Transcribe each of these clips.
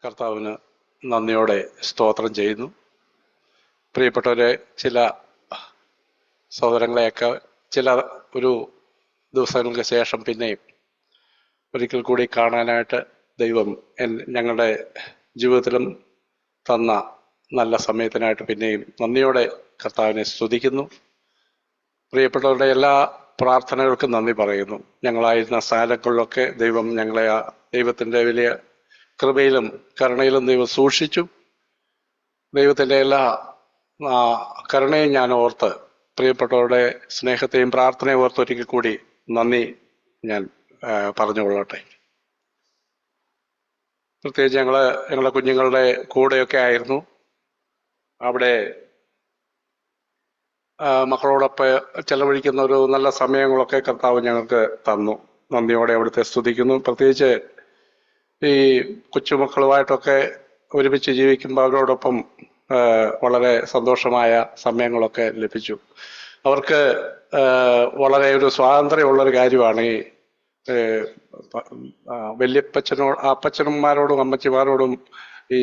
കർത്താവിന് നന്ദിയോടെ സ്തോത്രം ചെയ്യുന്നു. പ്രിയപ്പെട്ടവരെ, ചില സഹോദരങ്ങളെയൊക്കെ ചില ഒരു ദിവസങ്ങൾക്ക് ശേഷം പിന്നെയും ഒരിക്കൽ കൂടി കാണാനായിട്ട് ദൈവം ഞങ്ങളുടെ ജീവിതത്തിലും തന്ന നല്ല സമയത്തിനായിട്ട് പിന്നെയും നന്ദിയോടെ കർത്താവിനെ സ്തുതിക്കുന്നു. പ്രിയപ്പെട്ടവരുടെ എല്ലാ പ്രാർത്ഥനകൾക്കും നന്ദി പറയുന്നു. ഞങ്ങളായിരുന്ന സ്ഥലങ്ങളിലൊക്കെ ദൈവം ഞങ്ങളെ ആ ദൈവത്തിൻ്റെ വലിയ കൃപയിലും കരുണയിലും ദൈവം സൂക്ഷിച്ചു. ദൈവത്തിൻ്റെ എല്ലാ കരുണയും ഞാൻ ഓർത്ത്, പ്രിയപ്പെട്ടവരുടെ സ്നേഹത്തെയും പ്രാർത്ഥനയും ഓർത്ത് ഒരിക്കൽ കൂടി നന്ദി ഞാൻ പറഞ്ഞുകൊള്ളട്ടെ. പ്രത്യേകിച്ച് ഞങ്ങളെ കുഞ്ഞുങ്ങളുടെ കൂടെയൊക്കെ ആയിരുന്നു. അവിടെ മക്കളോടൊപ്പം ചെലവഴിക്കുന്ന ഒരു നല്ല സമയങ്ങളൊക്കെ കർത്താവ് ഞങ്ങൾക്ക് തന്നു. നന്ദിയോടെ അവിടുത്തെ സ്തുതിക്കുന്നു. പ്രത്യേകിച്ച് ഈ കൊച്ചുമക്കളുമായിട്ടൊക്കെ ഒരുമിച്ച് ജീവിക്കുമ്പോൾ അവരോടൊപ്പം വളരെ സന്തോഷമായ സമയങ്ങളൊക്കെ ലഭിച്ചു. അവർക്ക് വളരെ ഒരു സ്വാതന്ത്ര്യമുള്ളൊരു കാര്യമാണ് ഈ അപ്പച്ചന്മാരോടും അമ്മച്ചിമാരോടും ഈ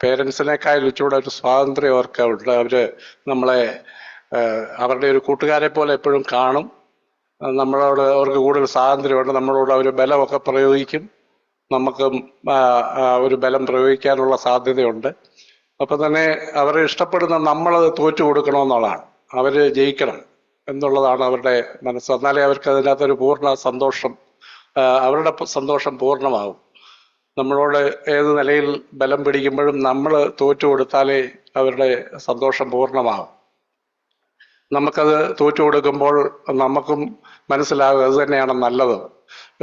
പേരൻസിനേക്കാൾ ഇച്ചിലൂടെ ഒരു സ്വാതന്ത്ര്യം അവർക്ക് ഉണ്ട്. നമ്മളെ അവരുടെ ഒരു കൂട്ടുകാരെ പോലെ എപ്പോഴും കാണും. അവർക്ക് കൂടുതൽ സ്വാതന്ത്ര്യമുണ്ട്. നമ്മളോട് അവർ ബലമൊക്കെ പ്രയോഗിക്കും. നമുക്ക് ഒരു ബലം പ്രയോഗിക്കാനുള്ള സാധ്യതയുണ്ട്. അപ്പം തന്നെ അവരെ ഇഷ്ടപ്പെടുന്ന നമ്മളത് തോറ്റു കൊടുക്കണമെന്നുള്ളതാണ്. അവർ ജയിക്കണം എന്നുള്ളതാണ് അവരുടെ മനസ്സ്. എന്നാലേ അവർക്ക് അതിനകത്തൊരു പൂർണ്ണ സന്തോഷം, അവരുടെ സന്തോഷം പൂർണ്ണമാകും. നമ്മളോട് ഏത് നിലയിൽ ബലം പിടിക്കുമ്പോഴും നമ്മൾ തോറ്റു കൊടുത്താലേ അവരുടെ സന്തോഷം പൂർണ്ണമാകും. നമുക്കത് തോറ്റു കൊടുക്കുമ്പോൾ നമുക്കും മനസ്സിലാകും അത് തന്നെയാണ് നല്ലത്.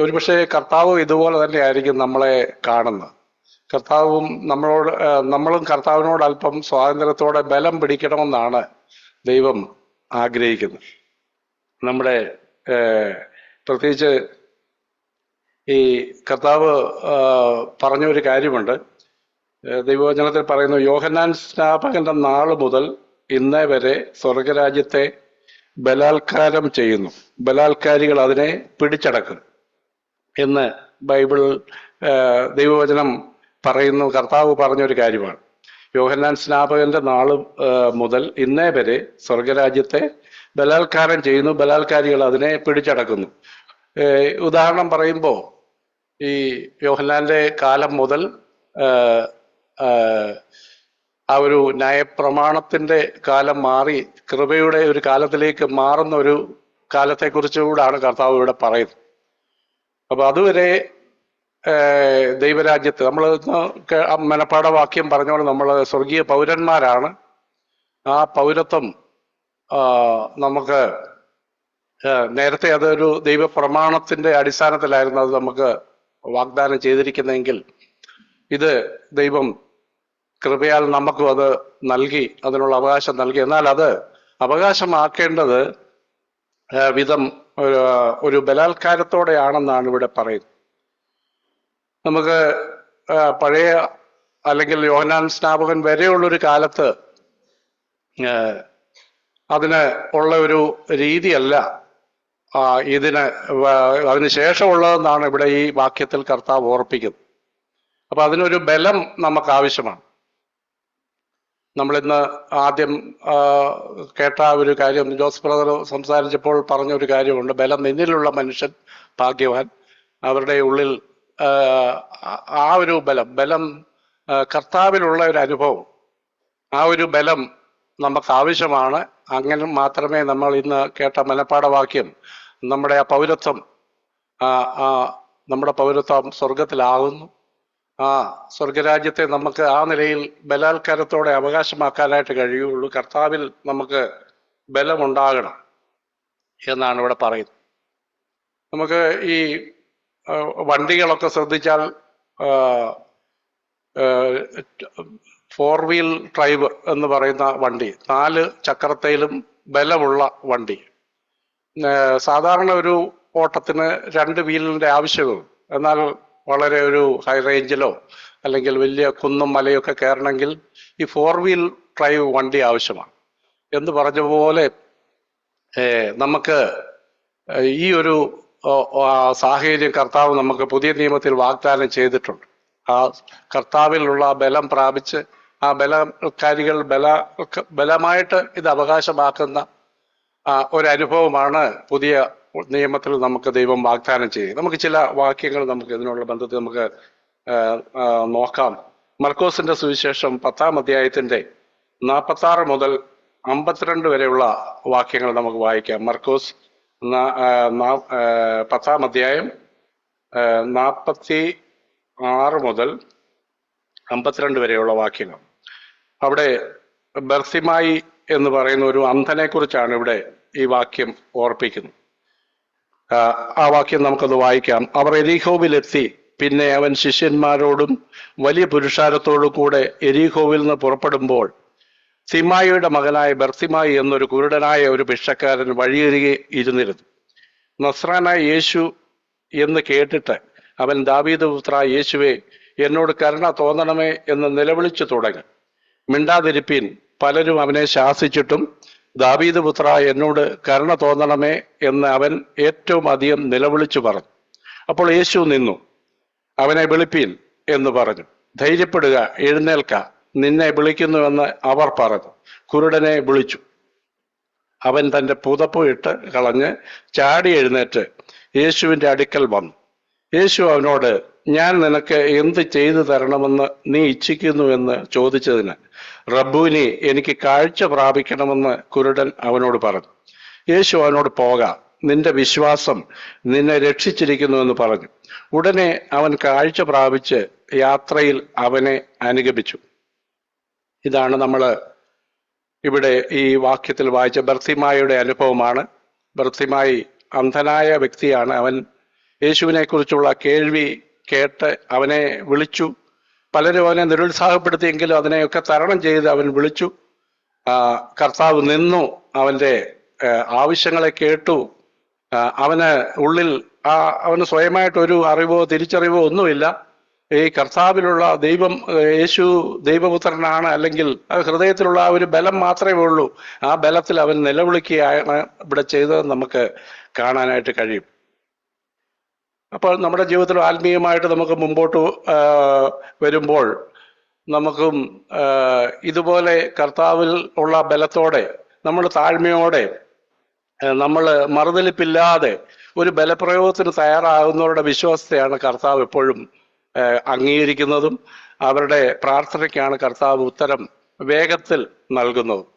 ഒരുപക്ഷെ കർത്താവും ഇതുപോലെ തന്നെ ആയിരിക്കും നമ്മളെ കാണുന്നത്. നമ്മളും കർത്താവിനോട് അല്പം സ്വാതന്ത്ര്യത്തോടെ ബലം പിടിക്കണമെന്നാണ് ദൈവം ആഗ്രഹിക്കുന്നത്. നമ്മുടെ പ്രത്യേകിച്ച് ഈ കർത്താവ് പറഞ്ഞൊരു കാര്യമുണ്ട്. ദൈവവചനത്തിൽ പറയുന്നു, യോഹന്നാൻ സ്നാപകന്റെ നാൾ മുതൽ ഇന്നേ വരെ സ്വർഗരാജ്യത്തെ ബലാത്കാരം ചെയ്യുന്നു, ബലാത്കാരികൾ അതിനെ പിടിച്ചടക്കും എന്ന് ബൈബിൾ ദൈവവചനം പറയുന്നു. കർത്താവ് പറഞ്ഞൊരു കാര്യമാണ്. യോഹന്നാൻ സ്നാപകന്റെ നാൾ മുതൽ ഇന്നേ വരെ സ്വർഗരാജ്യത്തെ ബലാത്കാരം ചെയ്യുന്നു, ബലാത്കാരികൾ അതിനെ പിടിച്ചടക്കുന്നു. ഉദാഹരണം പറയുമ്പോൾ ഈ യോഹന്നാന്റെ കാലം മുതൽ ആ ഒരു ന്യായപ്രമാണത്തിന്റെ കാലം മാറി കൃപയുടെ ഒരു കാലത്തിലേക്ക് മാറുന്ന ഒരു കാലത്തെക്കുറിച്ചുകൂടാണ് കർത്താവ് ഇവിടെ പറയുന്നത്. അപ്പൊ അതുവരെ ദൈവരാജ്യത്ത് നമ്മൾ മനപ്പാഠ വാക്യം പറഞ്ഞോളൂ, നമ്മൾ സ്വർഗീയ പൗരന്മാരാണ്. ആ പൗരത്വം നമുക്ക് നേരത്തെ അതൊരു ദൈവപ്രമാണത്തിന്റെ അടിസ്ഥാനത്തിലായിരുന്നു അത് നമുക്ക് വാഗ്ദാനം ചെയ്തിരിക്കുന്നതെങ്കിൽ ഇത് ദൈവം കൃപയാൽ നമുക്കും അത് നൽകി, അതിനുള്ള അവകാശം നൽകി. എന്നാൽ അത് അവകാശമാക്കേണ്ടത് വിധം ഒരു ബലാത്കാരത്തോടെയാണെന്നാണ് ഇവിടെ പറയുന്നത്. നമുക്ക് പഴയ അല്ലെങ്കിൽ യോഹന്നാൻ സ്നാപകൻ വരെയുള്ളൊരു കാലത്ത് അതിന് ഉള്ള ഒരു രീതിയല്ല അതിന് ശേഷമുള്ളതെന്നാണ് ഇവിടെ ഈ വാക്യത്തിൽ കർത്താവ് ഓർപ്പിക്കുന്നത്. അപ്പൊ അതിനൊരു ബലം നമുക്ക് ആവശ്യമാണ്. നമ്മളിന്ന് ആദ്യം കേട്ട ഒരു കാര്യം, ജോസ് ബ്രദർ സംസാരിച്ചപ്പോൾ പറഞ്ഞൊരു കാര്യമുണ്ട്, ബലം നിന്നിലുള്ള മനുഷ്യൻ ഭാഗ്യവാൻ. അവരുടെ ഉള്ളിൽ ആ ഒരു ബലം കർത്താവിലുള്ള ഒരു അനുഭവം, ആ ഒരു ബലം നമുക്ക് ആവശ്യമാണ്. അങ്ങനെ മാത്രമേ നമ്മൾ ഇന്ന് കേട്ട മനപ്പാഠവാക്യം, നമ്മുടെ ആ പൗരത്വം നമ്മുടെ പൗരത്വം സ്വർഗത്തിലാകുന്നു. ആ സ്വർഗരാജ്യത്തെ നമുക്ക് ആ നിലയിൽ ബലാത്കാരത്തോടെ അവകാശമാക്കാനായിട്ട് കഴിയുള്ളൂ. കർത്താവിൽ നമുക്ക് ബലമുണ്ടാകണം എന്നാണ് ഇവിടെ പറയുന്നത്. നമുക്ക് ഈ വണ്ടികളൊക്കെ ശ്രദ്ധിച്ചാൽ 4 വീൽ ഡ്രൈവ് എന്ന് പറയുന്ന വണ്ടി, 4 ചക്രത്തിലും ബലമുള്ള വണ്ടി. സാധാരണ ഒരു ഓട്ടത്തിന് 2 വീലിൻ്റെ ആവശ്യമുള്ളൂ. എന്നാൽ വളരെ ഒരു ഹൈ റേഞ്ചിലോ അല്ലെങ്കിൽ വലിയ കുന്നും മലയൊക്കെ കയറണമെങ്കിൽ ഈ 4 വീൽ ഡ്രൈവ് വണ്ടി ആവശ്യമാണ്. എന്ന് പറഞ്ഞ പോലെ നമുക്ക് ഈ ഒരു സാഹചര്യം കർത്താവ് നമുക്ക് പുതിയ നിയമത്തിൽ വാഗ്ദാനം ചെയ്തിട്ടുണ്ട്. ആ കർത്താവിലുള്ള ബലം പ്രാപിച്ച് ആ ബലകാരികൾ ബലമായിട്ട് ഇത് അവകാശമാക്കുന്ന ഒരനുഭവമാണ് പുതിയ നിയമത്തിൽ നമുക്ക് ദൈവം വാഗ്ദാനം ചെയ്യും. നമുക്ക് ചില വാക്യങ്ങൾ നമുക്ക് ഇതിനുള്ള ബന്ധത്തിൽ നമുക്ക് നോക്കാം. മർക്കോസിന്റെ സുവിശേഷം 10-ാം അധ്യായത്തിന്റെ 46 മുതൽ 52 വരെയുള്ള വാക്യങ്ങൾ നമുക്ക് വായിക്കാം. മർക്കോസ് 10-ാം അധ്യായം 46 മുതൽ 52 വരെയുള്ള വാക്യങ്ങൾ. അവിടെ ബർത്തിമായി എന്ന് പറയുന്ന ഒരു അന്ധനെ കുറിച്ചാണ് ഇവിടെ ഈ വാക്യം ഓർപ്പിക്കുന്നത്. ആ വാക്യം നമുക്കത് വായിക്കാം. അവർ എരീഹോവിലെത്തി. പിന്നെ അവൻ ശിഷ്യന്മാരോടും വലിയ പുരുഷാരത്തോടും കൂടെ എരീഹോവിൽ നിന്ന് പുറപ്പെടുമ്പോൾ തിമായിയുടെ മകനായ ബർത്തിമായി എന്നൊരു കുരുടനായ ഒരു ഭിക്ഷക്കാരൻ വഴിയരികെ ഇരുന്നിരുന്നു. നസ്രാനായ യേശു എന്ന് കേട്ടിട്ട് അവൻ ദാവീദ് പുത്ര യേശുവേ, എന്നോട് കരുണ തോന്നണമേ എന്ന് നിലവിളിച്ചു തുടങ്ങി. മിണ്ടാതിരിപ്പീൻ, പലരും അവനെ ശാസിച്ചിട്ടും ദാവീദ് പുത്ര എന്നോട് കരുണ തോന്നണമേ എന്ന് അവൻ ഏറ്റവും അധികം നിലവിളിച്ചു പറഞ്ഞു. അപ്പോൾ യേശു നിന്നു, അവനെ വിളിപ്പീൻ എന്ന് പറഞ്ഞു. ധൈര്യപ്പെടുക, എഴുന്നേൽക്ക, നിന്നെ വിളിക്കുന്നുവെന്ന് അവർ പറഞ്ഞു. കുരുടനെ വിളിച്ചു. അവൻ തൻ്റെ പുതപ്പ് ഇട്ട് കളഞ്ഞ് ചാടി എഴുന്നേറ്റ് യേശുവിൻ്റെ അടുക്കൽ വന്നു. യേശു അവനോട്, ഞാൻ നിനക്ക് എന്ത് ചെയ്തു തരണമെന്ന് നീ ഇച്ഛിക്കുന്നുവെന്ന് ചോദിച്ചതിന്, റബ്ബൂനി, എനിക്ക് കാഴ്ച പ്രാപിക്കണമെന്ന് കുരുടൻ അവനോട് പറഞ്ഞു. യേശു അവനോട്, പോകാം, നിന്റെ വിശ്വാസം നിന്നെ രക്ഷിച്ചിരിക്കുന്നുവെന്ന് പറഞ്ഞു. ഉടനെ അവൻ കാഴ്ച പ്രാപിച്ച് യാത്രയിൽ അവനെ അനുഗമിച്ചു. ഇതാണ് നമ്മൾ ഇവിടെ ഈ വാക്യത്തിൽ വായിച്ച ബർത്തിമായിയുടെ അനുഭവമാണ്. ബർത്തിമായി അന്ധനായ വ്യക്തിയാണ്. അവൻ യേശുവിനെ കുറിച്ചുള്ള കേൾവി കേട്ട് അവനെ വിളിച്ചു. പലരും അവനെ നിരുത്സാഹപ്പെടുത്തിയെങ്കിലും അതിനെയൊക്കെ തരണം ചെയ്ത് അവൻ വിളിച്ചു. കർത്താവ് നിന്നു, അവൻ്റെ ആവശ്യങ്ങളെ കേട്ടു. അവന് ഉള്ളിൽ അവന് സ്വയമായിട്ടൊരു അറിവോ തിരിച്ചറിവോ ഒന്നുമില്ല. ഈ കർത്താവിലുള്ള ദൈവം, യേശു ദൈവപുത്രനാണ്, അല്ലെങ്കിൽ ഹൃദയത്തിലുള്ള ആ ഒരു ബലം മാത്രമേ ഉള്ളൂ. ആ ബലത്തിൽ അവൻ നിലവിളിക്കുകയാണ് ഇവിടെ ചെയ്തതെന്ന് നമുക്ക് കാണാനായിട്ട് കഴിയും. അപ്പോൾ നമ്മുടെ ജീവിതത്തിൽ ആത്മീയമായിട്ട് നമുക്ക് മുമ്പോട്ട് വരുമ്പോൾ നമുക്കും ഇതുപോലെ കർത്താവിൽ ഉള്ള ബലത്തോടെ, നമ്മൾ താഴ്മയോടെ, നമ്മൾ മറുതലിപ്പില്ലാതെ ഒരു ബലപ്രയോഗത്തിന് തയ്യാറാകുന്നവരുടെ വിശ്വാസത്തെയാണ് കർത്താവ് എപ്പോഴും അംഗീകരിക്കുന്നതും അവരുടെ പ്രാർത്ഥനയ്ക്കാണ് കർത്താവ് ഉത്തരം വേഗത്തിൽ നൽകുന്നതും.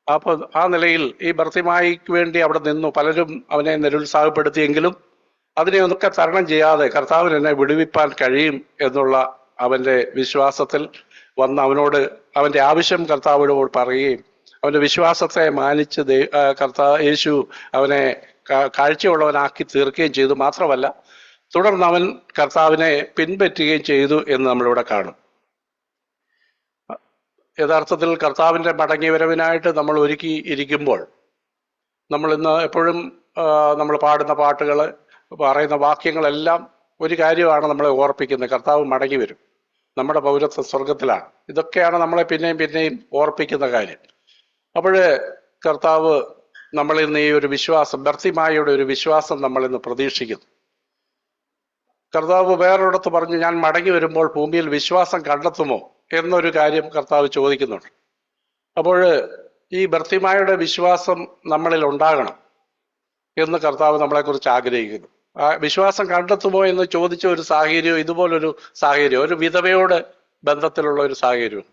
അപ്പോൾ ആ നിലയിൽ ഈ ബർത്തിമായിക്ക് വേണ്ടി അവിടെ നിന്നു. പലരും അവനെ നിരുത്സാഹപ്പെടുത്തിയെങ്കിലും അതിനെയൊക്കെ തരണം ചെയ്യാതെ കർത്താവിന് എന്നെ വിടുവിപ്പാൻ കഴിയും എന്നുള്ള അവൻ്റെ വിശ്വാസത്തിൽ വന്ന് അവനോട് അവൻ്റെ ആവശ്യം കർത്താവിനോട് പറയുകയും അവൻ്റെ വിശ്വാസത്തെ മാനിച്ച് യേശു അവനെ കാഴ്ചയുള്ളവനാക്കി തീർക്കുകയും ചെയ്തു. മാത്രമല്ല തുടർന്ന് അവൻ കർത്താവിനെ പിൻപറ്റുകയും ചെയ്തു എന്ന് നമ്മളിവിടെ കാണും. യഥാർത്ഥത്തിൽ കർത്താവിൻ്റെ മടങ്ങിവരവിനായിട്ട് നമ്മൾ ഒരുക്കി ഇരിക്കുമ്പോൾ നമ്മൾ ഇന്ന് എപ്പോഴും നമ്മൾ പാടുന്ന പാട്ടുകൾ, പറയുന്ന വാക്യങ്ങളെല്ലാം ഒരു കാര്യമാണ് നമ്മളെ ഓർപ്പിക്കുന്നത്: കർത്താവ് മടങ്ങി വരും, നമ്മുടെ പൗരത്വ സ്വർഗത്തിലാണ്. ഇതൊക്കെയാണ് നമ്മളെ പിന്നെയും പിന്നെയും ഓർപ്പിക്കുന്ന കാര്യം. അപ്പോൾ കർത്താവ് നമ്മളിൽ നിന്ന് ഈ ഒരു വിശ്വാസം, ബർത്തിമായിയുടെ ഒരു വിശ്വാസം നമ്മളിൽ നിന്ന് പ്രതീക്ഷിക്കുന്നു. കർത്താവ് വേറൊരിടത്ത് പറഞ്ഞു, ഞാൻ മടങ്ങി വരുമ്പോൾ ഭൂമിയിൽ വിശ്വാസം കണ്ടെത്തുമോ എന്നൊരു കാര്യം കർത്താവ് ചോദിക്കുന്നുണ്ട്. അപ്പോൾ ഈ ബർത്തിമായിയുടെ വിശ്വാസം നമ്മളിൽ ഉണ്ടാകണം എന്ന് കർത്താവ് നമ്മളെക്കുറിച്ച് ആഗ്രഹിക്കുന്നു. ആ വിശ്വാസം കണ്ടെത്തുമോ എന്ന് ചോദിച്ച ഒരു സാഹചര്യം, ഇതുപോലൊരു സാഹചര്യം, ഒരു വിധവയോട് ബന്ധത്തിലുള്ള ഒരു സാഹചര്യം.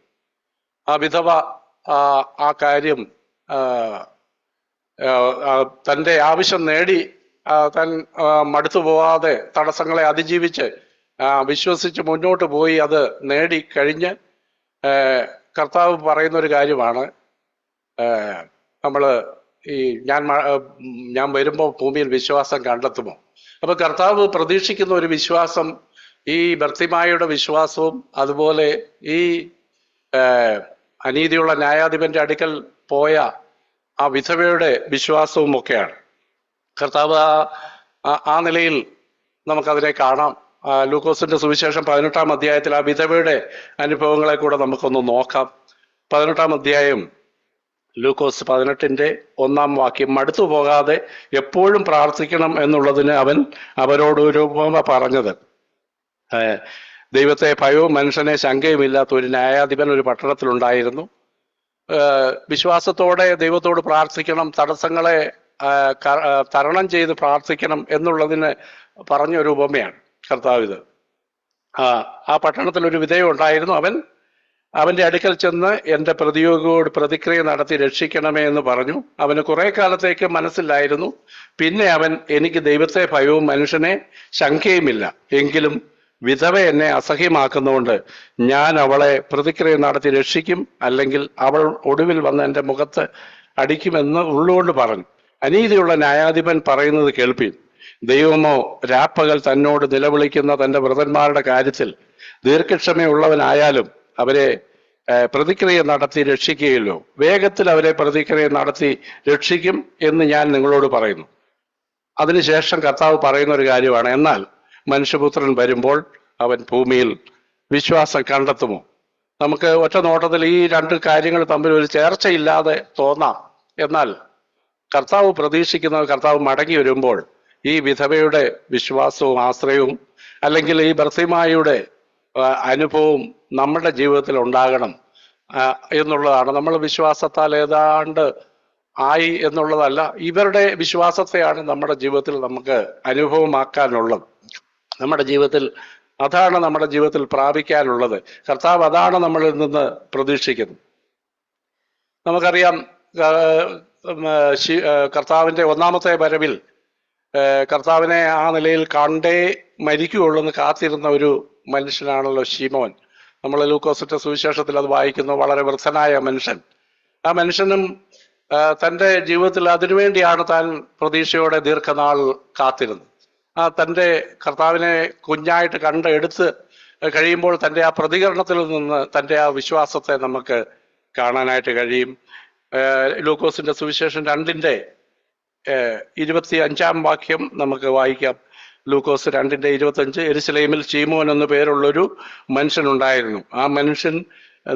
ആ വിധവ ആ കാര്യം തൻ്റെ ആവശ്യം നേടി, താൻ മടുത്തു പോവാതെ തടസ്സങ്ങളെ അതിജീവിച്ച് വിശ്വസിച്ച് മുന്നോട്ട് പോയി അത് നേടി കഴിഞ്ഞ് കർത്താവ് പറയുന്നൊരു കാര്യമാണ്, നമ്മൾ ഈ ഞാൻ വരുമ്പോൾ ഭൂമിയിൽ വിശ്വാസം കണ്ടെത്തുമോ. അപ്പൊ കർത്താവ് പ്രതീക്ഷിക്കുന്ന ഒരു വിശ്വാസം ഈ ബർത്തിമായിയുടെ വിശ്വാസവും അതുപോലെ ഈ അനീതിയുള്ള ന്യായാധിപന്റെ അടുക്കൽ പോയ ആ വിധവയുടെ വിശ്വാസവും ഒക്കെയാണ്. കർത്താവ് ആ നിലയിൽ നമുക്കതിനെ കാണാം. ലൂക്കോസിന്റെ സുവിശേഷം 18-ാം അധ്യായത്തിൽ ആ വിധവയുടെ അനുഭവങ്ങളെ കൂടെ നമുക്കൊന്ന് നോക്കാം. 18-ാം അധ്യായം ലൂക്കോസ് 18-ന്റെ 1-ാം വാക്യം: മടുത്തു പോകാതെ എപ്പോഴും പ്രാർത്ഥിക്കണം എന്നുള്ളതിന് അവൻ അവരോട് ഒരു ഉപമ പറഞ്ഞത്. ദൈവത്തെ ഭയവും മനുഷ്യനെ ശങ്കയുമില്ലാത്ത ഒരു ന്യായാധിപൻ ഒരു പട്ടണത്തിലുണ്ടായിരുന്നു. വിശ്വാസത്തോടെ ദൈവത്തോട് പ്രാർത്ഥിക്കണം, തടസ്സങ്ങളെ തരണം ചെയ്ത് പ്രാർത്ഥിക്കണം എന്നുള്ളതിന് പറഞ്ഞൊരു ഉപമയാണ് കർത്താവിത്. ആ പട്ടണത്തിൽ ഒരു വിധേയം ഉണ്ടായിരുന്നു. അവന്റെ അടുക്കൽ ചെന്ന് എൻ്റെ പ്രതിയോഗിയോട് പ്രതിക്രിയ നടത്തി രക്ഷിക്കണമേ എന്ന് പറഞ്ഞു. അവന് കുറെ കാലത്തേക്ക് മനസ്സിലായിരുന്നു. പിന്നെ അവൻ, എനിക്ക് ദൈവത്തെ ഭയവും മനുഷ്യനെ ശങ്കയുമില്ല, എങ്കിലും വിധവ എന്നെ അസഹ്യമാക്കുന്നതുകൊണ്ട് ഞാൻ അവളെ പ്രതിക്രിയ നടത്തി രക്ഷിക്കും, അല്ലെങ്കിൽ അവൾ ഒടുവിൽ വന്ന് എൻ്റെ മുഖത്ത് അടിക്കുമെന്ന് ഉള്ളുകൊണ്ട് പറഞ്ഞു. അനീതിയുള്ള ന്യായാധിപൻ പറയുന്നത് കേൾപ്പീൻ. ദൈവമോ രാപ്പകൽ തന്നോട് നിലവിളിക്കുന്ന തൻ്റെ വൃതന്മാരുടെ കാര്യത്തിൽ ദീർഘക്ഷമയുള്ളവനായാലും അവരെ പ്രതിക്രിയ നടത്തി രക്ഷിക്കുകയല്ലോ. വേഗത്തിൽ അവരെ പ്രതിക്രിയ നടത്തി രക്ഷിക്കും എന്ന് ഞാൻ നിങ്ങളോട് പറയുന്നു. അതിനുശേഷം കർത്താവ് പറയുന്ന ഒരു കാര്യമാണ്, എന്നാൽ മനുഷ്യപുത്രൻ വരുമ്പോൾ അവൻ ഭൂമിയിൽ വിശ്വാസം കണ്ടെത്തുമോ? നമുക്ക് ഒറ്റ നോട്ടത്തിൽ ഈ രണ്ട് കാര്യങ്ങൾ തമ്മിൽ ഒരു ചേർച്ചയില്ലാതെ തോന്നാം. എന്നാൽ കർത്താവ് പ്രതീക്ഷിക്കുന്നത്, കർത്താവ് മടങ്ങി വരുമ്പോൾ ഈ വിധവയുടെ വിശ്വാസവും ആശ്രയവും, അല്ലെങ്കിൽ ഈ ബർത്തിമായിയുടെ അനുഭവവും നമ്മുടെ ജീവിതത്തിൽ ഉണ്ടാകണം എന്നുള്ളതാണ്. നമ്മൾ വിശ്വാസത്താൽ ഏതാണ്ട് ആയി എന്നുള്ളതല്ല, ഇവരുടെ വിശ്വാസത്തെയാണ് നമ്മുടെ ജീവിതത്തിൽ നമുക്ക് അനുഭവമാക്കാനുള്ളത്. നമ്മുടെ ജീവിതത്തിൽ അതാണ് നമ്മുടെ ജീവിതത്തിൽ പ്രാപിക്കാനുള്ളത്. കർത്താവ് അതാണ് നമ്മളിൽ നിന്ന് പ്രതീക്ഷിക്കുന്നത്. നമുക്കറിയാം, കർത്താവിൻ്റെ ഒന്നാമത്തെ വരവിൽ കർത്താവിനെ ആ നിലയിൽ കണ്ടേ മരിക്കുകയുള്ളൂ എന്ന് കാത്തിരുന്ന ഒരു മനുഷ്യനാണല്ലോ ശിമോൻ. നമ്മൾ ലൂക്കോസിന്റെ സുവിശേഷത്തിൽ അത് വായിക്കുന്നു. വളരെ വൃദ്ധനായ മനുഷ്യൻ. ആ മനുഷ്യനും തൻ്റെ ജീവിതത്തിൽ അതിനുവേണ്ടിയാണ് താൻ പ്രതീക്ഷയോടെ ദീർഘനാൾ കാത്തിരുന്നത്. തൻ്റെ കർത്താവിനെ കുഞ്ഞായിട്ട് കണ്ട് എടുത്ത് കഴിയുമ്പോൾ തൻ്റെ ആ പ്രതികരണത്തിൽ നിന്ന് തൻ്റെ ആ വിശ്വാസത്തെ നമുക്ക് കാണാനായിട്ട് കഴിയും. ലൂക്കോസിന്റെ സുവിശേഷം 2:25 വാക്യം നമുക്ക് വായിക്കാം. ലൂക്കോസ് 2:25. യെരുശലേമിൽ ശീമോൻ എന്നു പേരുള്ളൊരു മനുഷ്യനുണ്ടായിരുന്നു. ആ മനുഷ്യൻ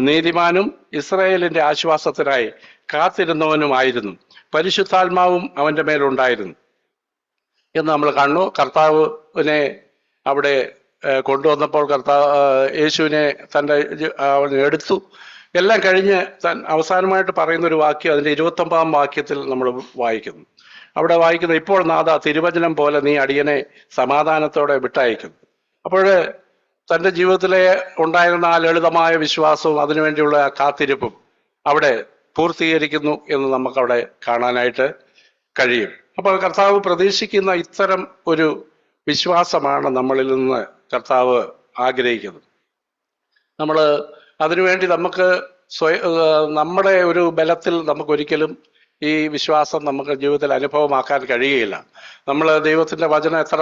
നീതിമാനും ഇസ്രായേലിന്റെ ആശ്വാസത്തിനായി കാത്തിരുന്നവനുമായിരുന്നു. പരിശുദ്ധാത്മാവും അവന്റെ മേലുണ്ടായിരുന്നു എന്ന് നമ്മൾ കാണുന്നു. കർത്താവിനെ അവിടെ കൊണ്ടുവന്നപ്പോൾ യേശുവിനെ തൻ്റെ എടുത്തു. എല്ലാം കഴിഞ്ഞ് അവസാനമായിട്ട് പറയുന്ന ഒരു വാക്യം അതിൻ്റെ 29 വാക്യത്തിൽ നമ്മൾ വായിക്കുന്നു. അവിടെ വായിക്കുന്നത്, ഇപ്പോൾ നാഥ, തിരുവചനം പോലെ നീ അടിയനെ സമാധാനത്തോടെ വിട്ടയക്കുന്നു. അപ്പോൾ തൻ്റെ ജീവിതത്തിലെ ഉണ്ടായിരുന്ന ആ ലളിതമായ വിശ്വാസവും അതിനുവേണ്ടിയുള്ള ആ കാത്തിരിപ്പും അവിടെ പൂർത്തീകരിക്കുന്നു എന്ന് നമുക്കവിടെ കാണാനായിട്ട് കഴിയും. അപ്പോൾ കർത്താവ് പ്രതീക്ഷിക്കുന്ന ഇത്തരം ഒരു വിശ്വാസമാണ് നമ്മളിൽ നിന്ന് കർത്താവ് ആഗ്രഹിക്കുന്നത്. നമ്മൾ അതിനുവേണ്ടി നമുക്ക് നമ്മുടെ ഒരു ബലത്തിൽ നമുക്കൊരിക്കലും ഈ വിശ്വാസം നമുക്ക് ജീവിതത്തിൽ അനുഭവമാക്കാൻ കഴിയുകയില്ല. നമ്മൾ ദൈവത്തിൻ്റെ വചനം എത്ര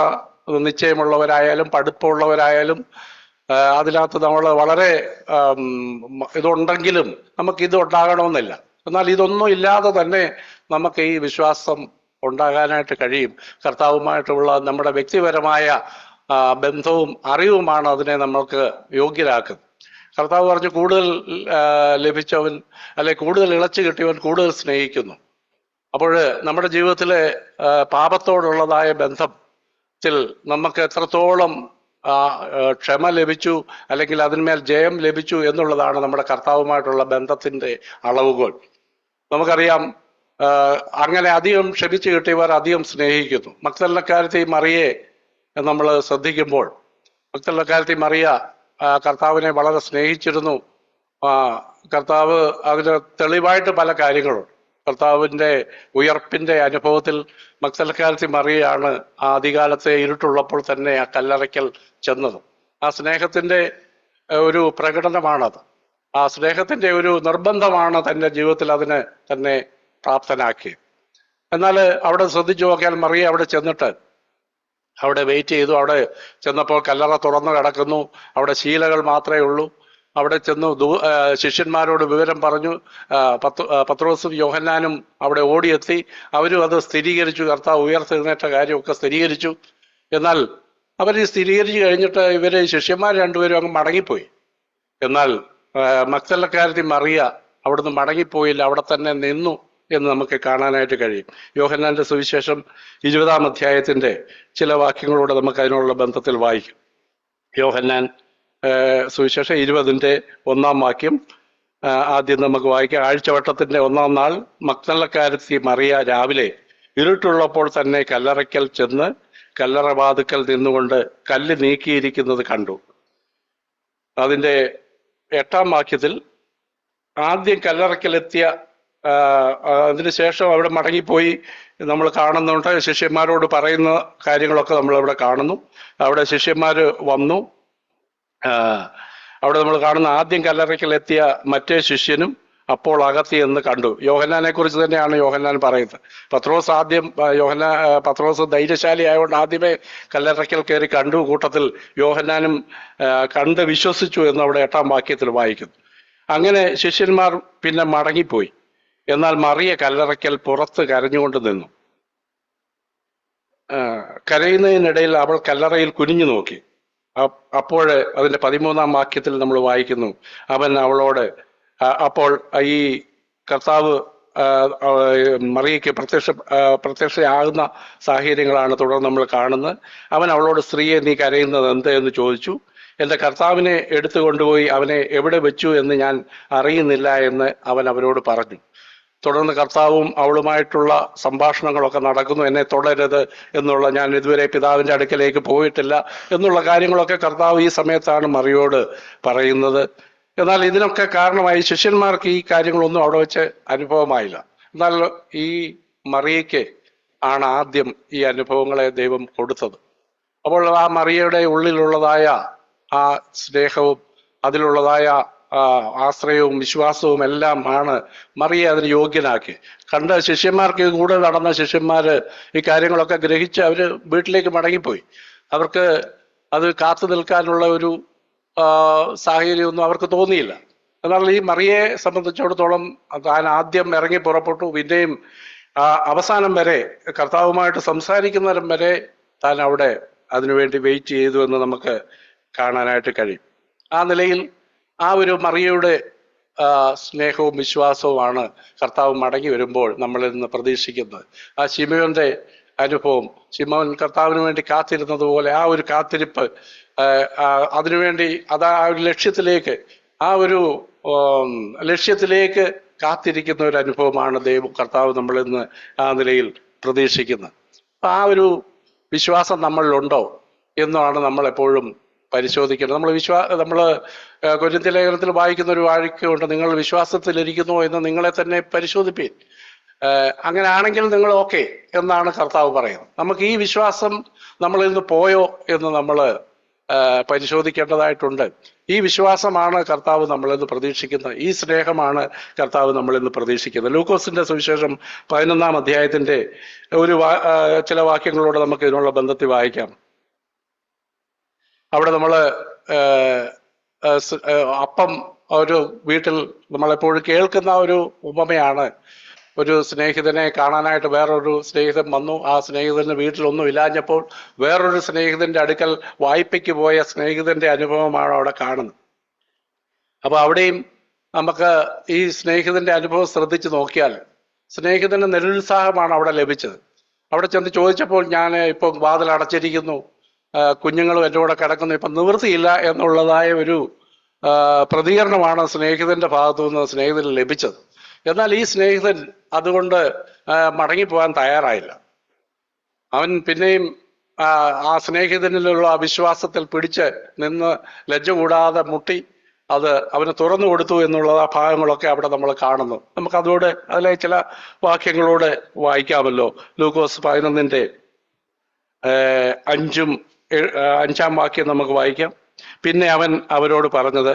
നിശ്ചയമുള്ളവരായാലും പഠിപ്പുള്ളവരായാലും അതിനകത്ത് നമ്മൾ വളരെ ഇതുണ്ടെങ്കിലും നമുക്കിത് ഉണ്ടാകണമെന്നില്ല. എന്നാൽ ഇതൊന്നും ഇല്ലാതെ തന്നെ നമുക്ക് ഈ വിശ്വാസം ഉണ്ടാകാനായിട്ട് കഴിയും. കർത്താവുമായിട്ടുള്ള നമ്മുടെ വ്യക്തിപരമായ ബന്ധവും അറിവുമാണ് അതിനെ നമ്മൾക്ക് യോഗ്യരാക്കുന്നത്. കർത്താവ് പറഞ്ഞു, കൂടുതൽ ലഭിച്ചവൻ അല്ലെ കൂടുതൽ ഇളച്ചു കിട്ടിയവൻ കൂടുതൽ സ്നേഹിക്കുന്നു. അപ്പോൾ നമ്മുടെ ജീവിതത്തിലെ പാപത്തോടുള്ളതായ ബന്ധത്തിൽ നമുക്ക് എത്രത്തോളം ക്ഷമ ലഭിച്ചു അല്ലെങ്കിൽ അതിന്മേൽ ജയം ലഭിച്ചു എന്നുള്ളതാണ് നമ്മുടെ കർത്താവുമായിട്ടുള്ള ബന്ധത്തിൻ്റെ അളവുകോൽ. നമുക്കറിയാം, അങ്ങനെ അധികം ക്ഷമിച്ചു കിട്ടിയവർ അധികം സ്നേഹിക്കുന്നു. മഗ്ദലക്കാരത്തി മറിയെ നമ്മൾ ശ്രദ്ധിക്കുമ്പോൾ, മഗ്ദലക്കാരത്തി മറിയ കർത്താവിനെ വളരെ സ്നേഹിച്ചിരുന്നു. കർത്താവ് അതിന് തെളിവായിട്ട് പല കാര്യങ്ങളുണ്ട്. കർത്താവിൻ്റെ ഉയർപ്പിൻ്റെ അനുഭവത്തിൽ മഗ്ദലക്കാരത്തി മറിയയാണ് ആ ആദ്യകാലത്തെ ഇരുട്ടുള്ളപ്പോൾ തന്നെ ആ കല്ലറയ്ക്കൽ ചെന്നത്. ആ സ്നേഹത്തിൻ്റെ ഒരു പ്രകടനമാണത്. ആ സ്നേഹത്തിൻ്റെ ഒരു നിർബന്ധമാണ് തൻ്റെ ജീവിതത്തിൽ അതിനെ തന്നെ പ്രാപ്തനാക്കിയത്. എന്നാൽ അവിടെ ശ്രദ്ധിച്ചു നോക്കിയാൽ മറിയ അവിടെ ചെന്നിട്ട് അവിടെ വെയിറ്റ് ചെയ്തു. അവിടെ ചെന്നപ്പോൾ കല്ലറ തുറന്നു കിടക്കുന്നു. അവിടെ ശീലകൾ മാത്രമേ ഉള്ളൂ. അവിടെ ചെന്നു ശിഷ്യന്മാരോട് വിവരം പറഞ്ഞു. പത്രോസും യോഹന്നാനും അവിടെ ഓടിയെത്തി. അവരും അത് സ്ഥിരീകരിച്ചു. കർത്താവ് ഉയർത്തെഴുന്നേറ്റ കാര്യമൊക്കെ സ്ഥിരീകരിച്ചു. എന്നാൽ അവർ സ്ഥിരീകരിച്ചു കഴിഞ്ഞിട്ട് ഇവര് ശിഷ്യന്മാർ രണ്ടുപേരും അങ്ങ് മടങ്ങിപ്പോയി. എന്നാൽ മഗ്ദലക്കാരത്തി മറിയ അവിടുന്ന് മടങ്ങിപ്പോയില്ല, അവിടെ തന്നെ നിന്നു എന്ന് നമുക്ക് കാണാനായിട്ട് കഴിയും. യോഹന്നാന്റെ സുവിശേഷം 20-ാം അധ്യായത്തിന്റെ ചില വാക്യങ്ങളോടെ നമുക്ക് അതിനുള്ള ബന്ധത്തിൽ വായിക്കും. യോഹന്നാൻ സുവിശേഷം 20-1 ആദ്യം നമുക്ക് വായിക്കാം. ആഴ്ചവട്ടത്തിന്റെ 1-ാം നാൾ മഗ്ദലക്കാരത്തി മറിയ രാവിലെ ഇരുട്ടുള്ളപ്പോൾ തന്നെ കല്ലറയ്ക്കൽ ചെന്ന് കല്ലറ വാതുക്കൽ നിന്നുകൊണ്ട് കല്ല് നീക്കിയിരിക്കുന്നത് കണ്ടു. അതിന്റെ 8-ാം വാക്യത്തിൽ ആദ്യം കല്ലറയ്ക്കലെത്തിയ അതിനുശേഷം അവിടെ മടങ്ങിപ്പോയി നമ്മൾ കാണുന്നുണ്ട്. ശിഷ്യന്മാരോട് പറയുന്ന കാര്യങ്ങളൊക്കെ നമ്മളവിടെ കാണുന്നു. അവിടെ ശിഷ്യന്മാർ വന്നു. അവിടെ നമ്മൾ കാണുന്ന ആദ്യം കല്ലറയ്ക്കലെത്തിയ മറ്റേ ശിഷ്യനും അപ്പോൾ അകത്തി എന്ന് കണ്ടു. യോഹന്നാനെ കുറിച്ച് തന്നെയാണ് യോഹന്നാൻ പറയുന്നത്. പത്രോസ് ധൈര്യശാലി ആയതുകൊണ്ട് ആദ്യമേ കല്ലറയ്ക്കൽ കയറി കണ്ടു. കൂട്ടത്തിൽ യോഹന്നാനും കണ്ട് വിശ്വസിച്ചു എന്ന് അവിടെ 8-ാം വാക്യത്തിൽ വായിക്കുന്നു. അങ്ങനെ ശിഷ്യന്മാർ പിന്നെ മടങ്ങിപ്പോയി. എന്നാൽ മറിയ കല്ലറയ്ക്കൽ പുറത്ത് കരഞ്ഞുകൊണ്ട് നിന്നു. കരയുന്നതിനിടയിൽ അവൾ കല്ലറയിൽ കുനിഞ്ഞു നോക്കി. അപ്പോൾ അതിന്റെ 13-ാം വാക്യത്തിൽ നമ്മൾ വായിക്കുന്നു, അവൻ അവളോട്, അപ്പോൾ ഈ കർത്താവ് മറിയയ്ക്ക് പ്രത്യക്ഷയാകുന്ന സാഹചര്യങ്ങളാണ് തുടർന്ന് നമ്മൾ കാണുന്നത്. അവൻ അവളോട്, സ്ത്രീയെ നീ കരയുന്നത് എന്ത് എന്ന് ചോദിച്ചു. എൻ്റെ കർത്താവിനെ എടുത്തു കൊണ്ടുപോയി അവനെ എവിടെ വെച്ചു എന്ന് ഞാൻ അറിയുന്നില്ല എന്ന് അവൻ അവരോട് പറഞ്ഞു. തുടർന്ന് കർത്താവും അവളുമായിട്ടുള്ള സംഭാഷണങ്ങളൊക്കെ നടക്കുന്നു. എന്നെ തുടരരുത് എന്നുള്ള, ഞാൻ ഇതുവരെ പിതാവിൻ്റെ അടുക്കലേക്ക് പോയിട്ടില്ല എന്നുള്ള കാര്യങ്ങളൊക്കെ കർത്താവ് ഈ സമയത്താണ് മറിയോട് പറയുന്നത്. എന്നാൽ ഇതിനൊക്കെ കാരണമായി ശിഷ്യന്മാർക്ക് ഈ കാര്യങ്ങളൊന്നും അവിടെ വെച്ച് അനുഭവമായില്ല. എന്നാൽ ഈ മറിയയ്ക്ക് ആണ് ആദ്യം ഈ അനുഭവങ്ങളെ ദൈവം കൊടുത്തത്. അപ്പോൾ ആ മറിയയുടെ ഉള്ളിലുള്ളതായ ആ സ്നേഹവും അതിലുള്ളതായ ആശ്രയവും വിശ്വാസവും എല്ലാം ആണ് മറിയെ അതിന് യോഗ്യനാക്കി. കണ്ട ശിഷ്യന്മാർക്ക് കൂടെ നടന്ന ശിഷ്യന്മാര് ഈ കാര്യങ്ങളൊക്കെ ഗ്രഹിച്ച് അവര് വീട്ടിലേക്ക് മടങ്ങിപ്പോയി. അവർക്ക് അത് കാത്തു നിൽക്കാനുള്ള ഒരു സാഹചര്യമൊന്നും അവർക്ക് തോന്നിയില്ല. എന്നാൽ ഈ മറിയെ സംബന്ധിച്ചിടത്തോളം താൻ ആദ്യം ഇറങ്ങി പുറപ്പെട്ടു. പിന്നെയും അവസാനം വരെ കർത്താവുമായിട്ട് സംസാരിക്കുന്നവരും വരെ താൻ അവിടെ അതിനുവേണ്ടി വെയിറ്റ് ചെയ്തു എന്ന് നമുക്ക് കാണാനായിട്ട് കഴിയും. ആ നിലയിൽ ആ ഒരു മറിയയുടെ സ്നേഹവും വിശ്വാസവുമാണ് കർത്താവ് മടങ്ങി വരുമ്പോൾ നമ്മളിൽ നിന്ന് പ്രതീക്ഷിക്കുന്നത്. ആ ശിമയോന്റെ അനുഭവം, ശിമോൻ കർത്താവിന് വേണ്ടി കാത്തിരുന്നത് പോലെ ആ ഒരു കാത്തിരിപ്പ്, അതിനുവേണ്ടി ആ ഒരു ലക്ഷ്യത്തിലേക്ക് കാത്തിരിക്കുന്ന ഒരു അനുഭവമാണ് കർത്താവ് നമ്മളിൽ നിന്ന് ആ നിലയിൽ പ്രതീക്ഷിക്കുന്നത്. ആ ഒരു വിശ്വാസം നമ്മളിലുണ്ടോ എന്നാണ് നമ്മൾ എപ്പോഴും പരിശോധിക്കണം. നമ്മൾ കൊരിന്ത്യർ ലേഖനത്തിൽ വായിക്കുന്ന ഒരു വാക്യമുണ്ട്, നിങ്ങൾ വിശ്വാസത്തിലിരിക്കുന്നു എന്ന് നിങ്ങളെ തന്നെ പരിശോധിപ്പീൻ. അങ്ങനെ ആണെങ്കിൽ നിങ്ങൾ ഓക്കെ എന്നാണ് കർത്താവ് പറയുന്നത്. നമുക്ക് ഈ വിശ്വാസം നമ്മളിൽ നിന്ന് പോയോ എന്ന് നമ്മൾ പരിശോധിക്കേണ്ടതായിട്ടുണ്ട്. ഈ വിശ്വാസമാണ് കർത്താവ് നമ്മളിൽ നിന്ന് പ്രതീക്ഷിക്കുന്നത്. ഈ സ്നേഹമാണ് കർത്താവ് നമ്മളിൽ നിന്ന് പ്രതീക്ഷിക്കുന്നത്. ലൂക്കോസിന്റെ സുവിശേഷം 11-ാം അധ്യായത്തിന്റെ ചില വാക്യങ്ങളോട് നമുക്ക് ഇതിനുള്ള ബന്ധത്തിൽ വായിക്കാം. അവിടെ നമ്മള് അപ്പം ഒരു വീട്ടിൽ നമ്മളെപ്പോഴും കേൾക്കുന്ന ഒരു ഉപമയാണ്. ഒരു സ്നേഹിതനെ കാണാനായിട്ട് വേറൊരു സ്നേഹിതൻ വന്നു. ആ സ്നേഹിതന് വീട്ടിലൊന്നും ഇല്ലാഞ്ഞപ്പോൾ വേറൊരു സ്നേഹിതന്റെ അടുക്കൽ വായ്പയ്ക്ക് പോയ സ്നേഹിതന്റെ അനുഭവമാണ് അവിടെ കാണുന്നത്. അപ്പൊ അവിടെയും നമുക്ക് ഈ സ്നേഹിതന്റെ അനുഭവം ശ്രദ്ധിച്ചു നോക്കിയാൽ സ്നേഹിതന് നിരുത്സാഹമാണ് അവിടെ ലഭിച്ചത്. അവിടെ ചെന്ന് ചോദിച്ചപ്പോൾ, ഞാൻ ഇപ്പം വാതിൽ അടച്ചിരിക്കുന്നു, കുഞ്ഞുങ്ങളും എൻ്റെ കൂടെ കിടക്കുന്നു, ഇപ്പം നിവൃത്തിയില്ല എന്നുള്ളതായ ഒരു പ്രതികരണമാണ് സ്നേഹിതന്റെ ഭാഗത്തു നിന്ന് സ്നേഹിതന് ലഭിച്ചത്. എന്നാൽ ഈ സ്നേഹിതൻ അതുകൊണ്ട് മടങ്ങിപ്പോകാൻ തയ്യാറായില്ല. അവൻ പിന്നെയും ആ സ്നേഹിതനിലുള്ള വിശ്വാസത്തിൽ പിടിച്ച് നിന്ന് ലജ്ജ കൂടാതെ മുട്ടി അത് അവന് തുറന്നു കൊടുത്തു എന്നുള്ള ഭാഗങ്ങളൊക്കെ അവിടെ നമ്മൾ കാണുന്നു. നമുക്കതോടെ അതിലെ ചില വാക്യങ്ങളോട് വായിക്കാമല്ലോ. ലൂക്കോസ് 11-ന്റെ 5-ാം വാക്യം നമുക്ക് വായിക്കാം. പിന്നെ അവൻ അവരോട് പറഞ്ഞത്,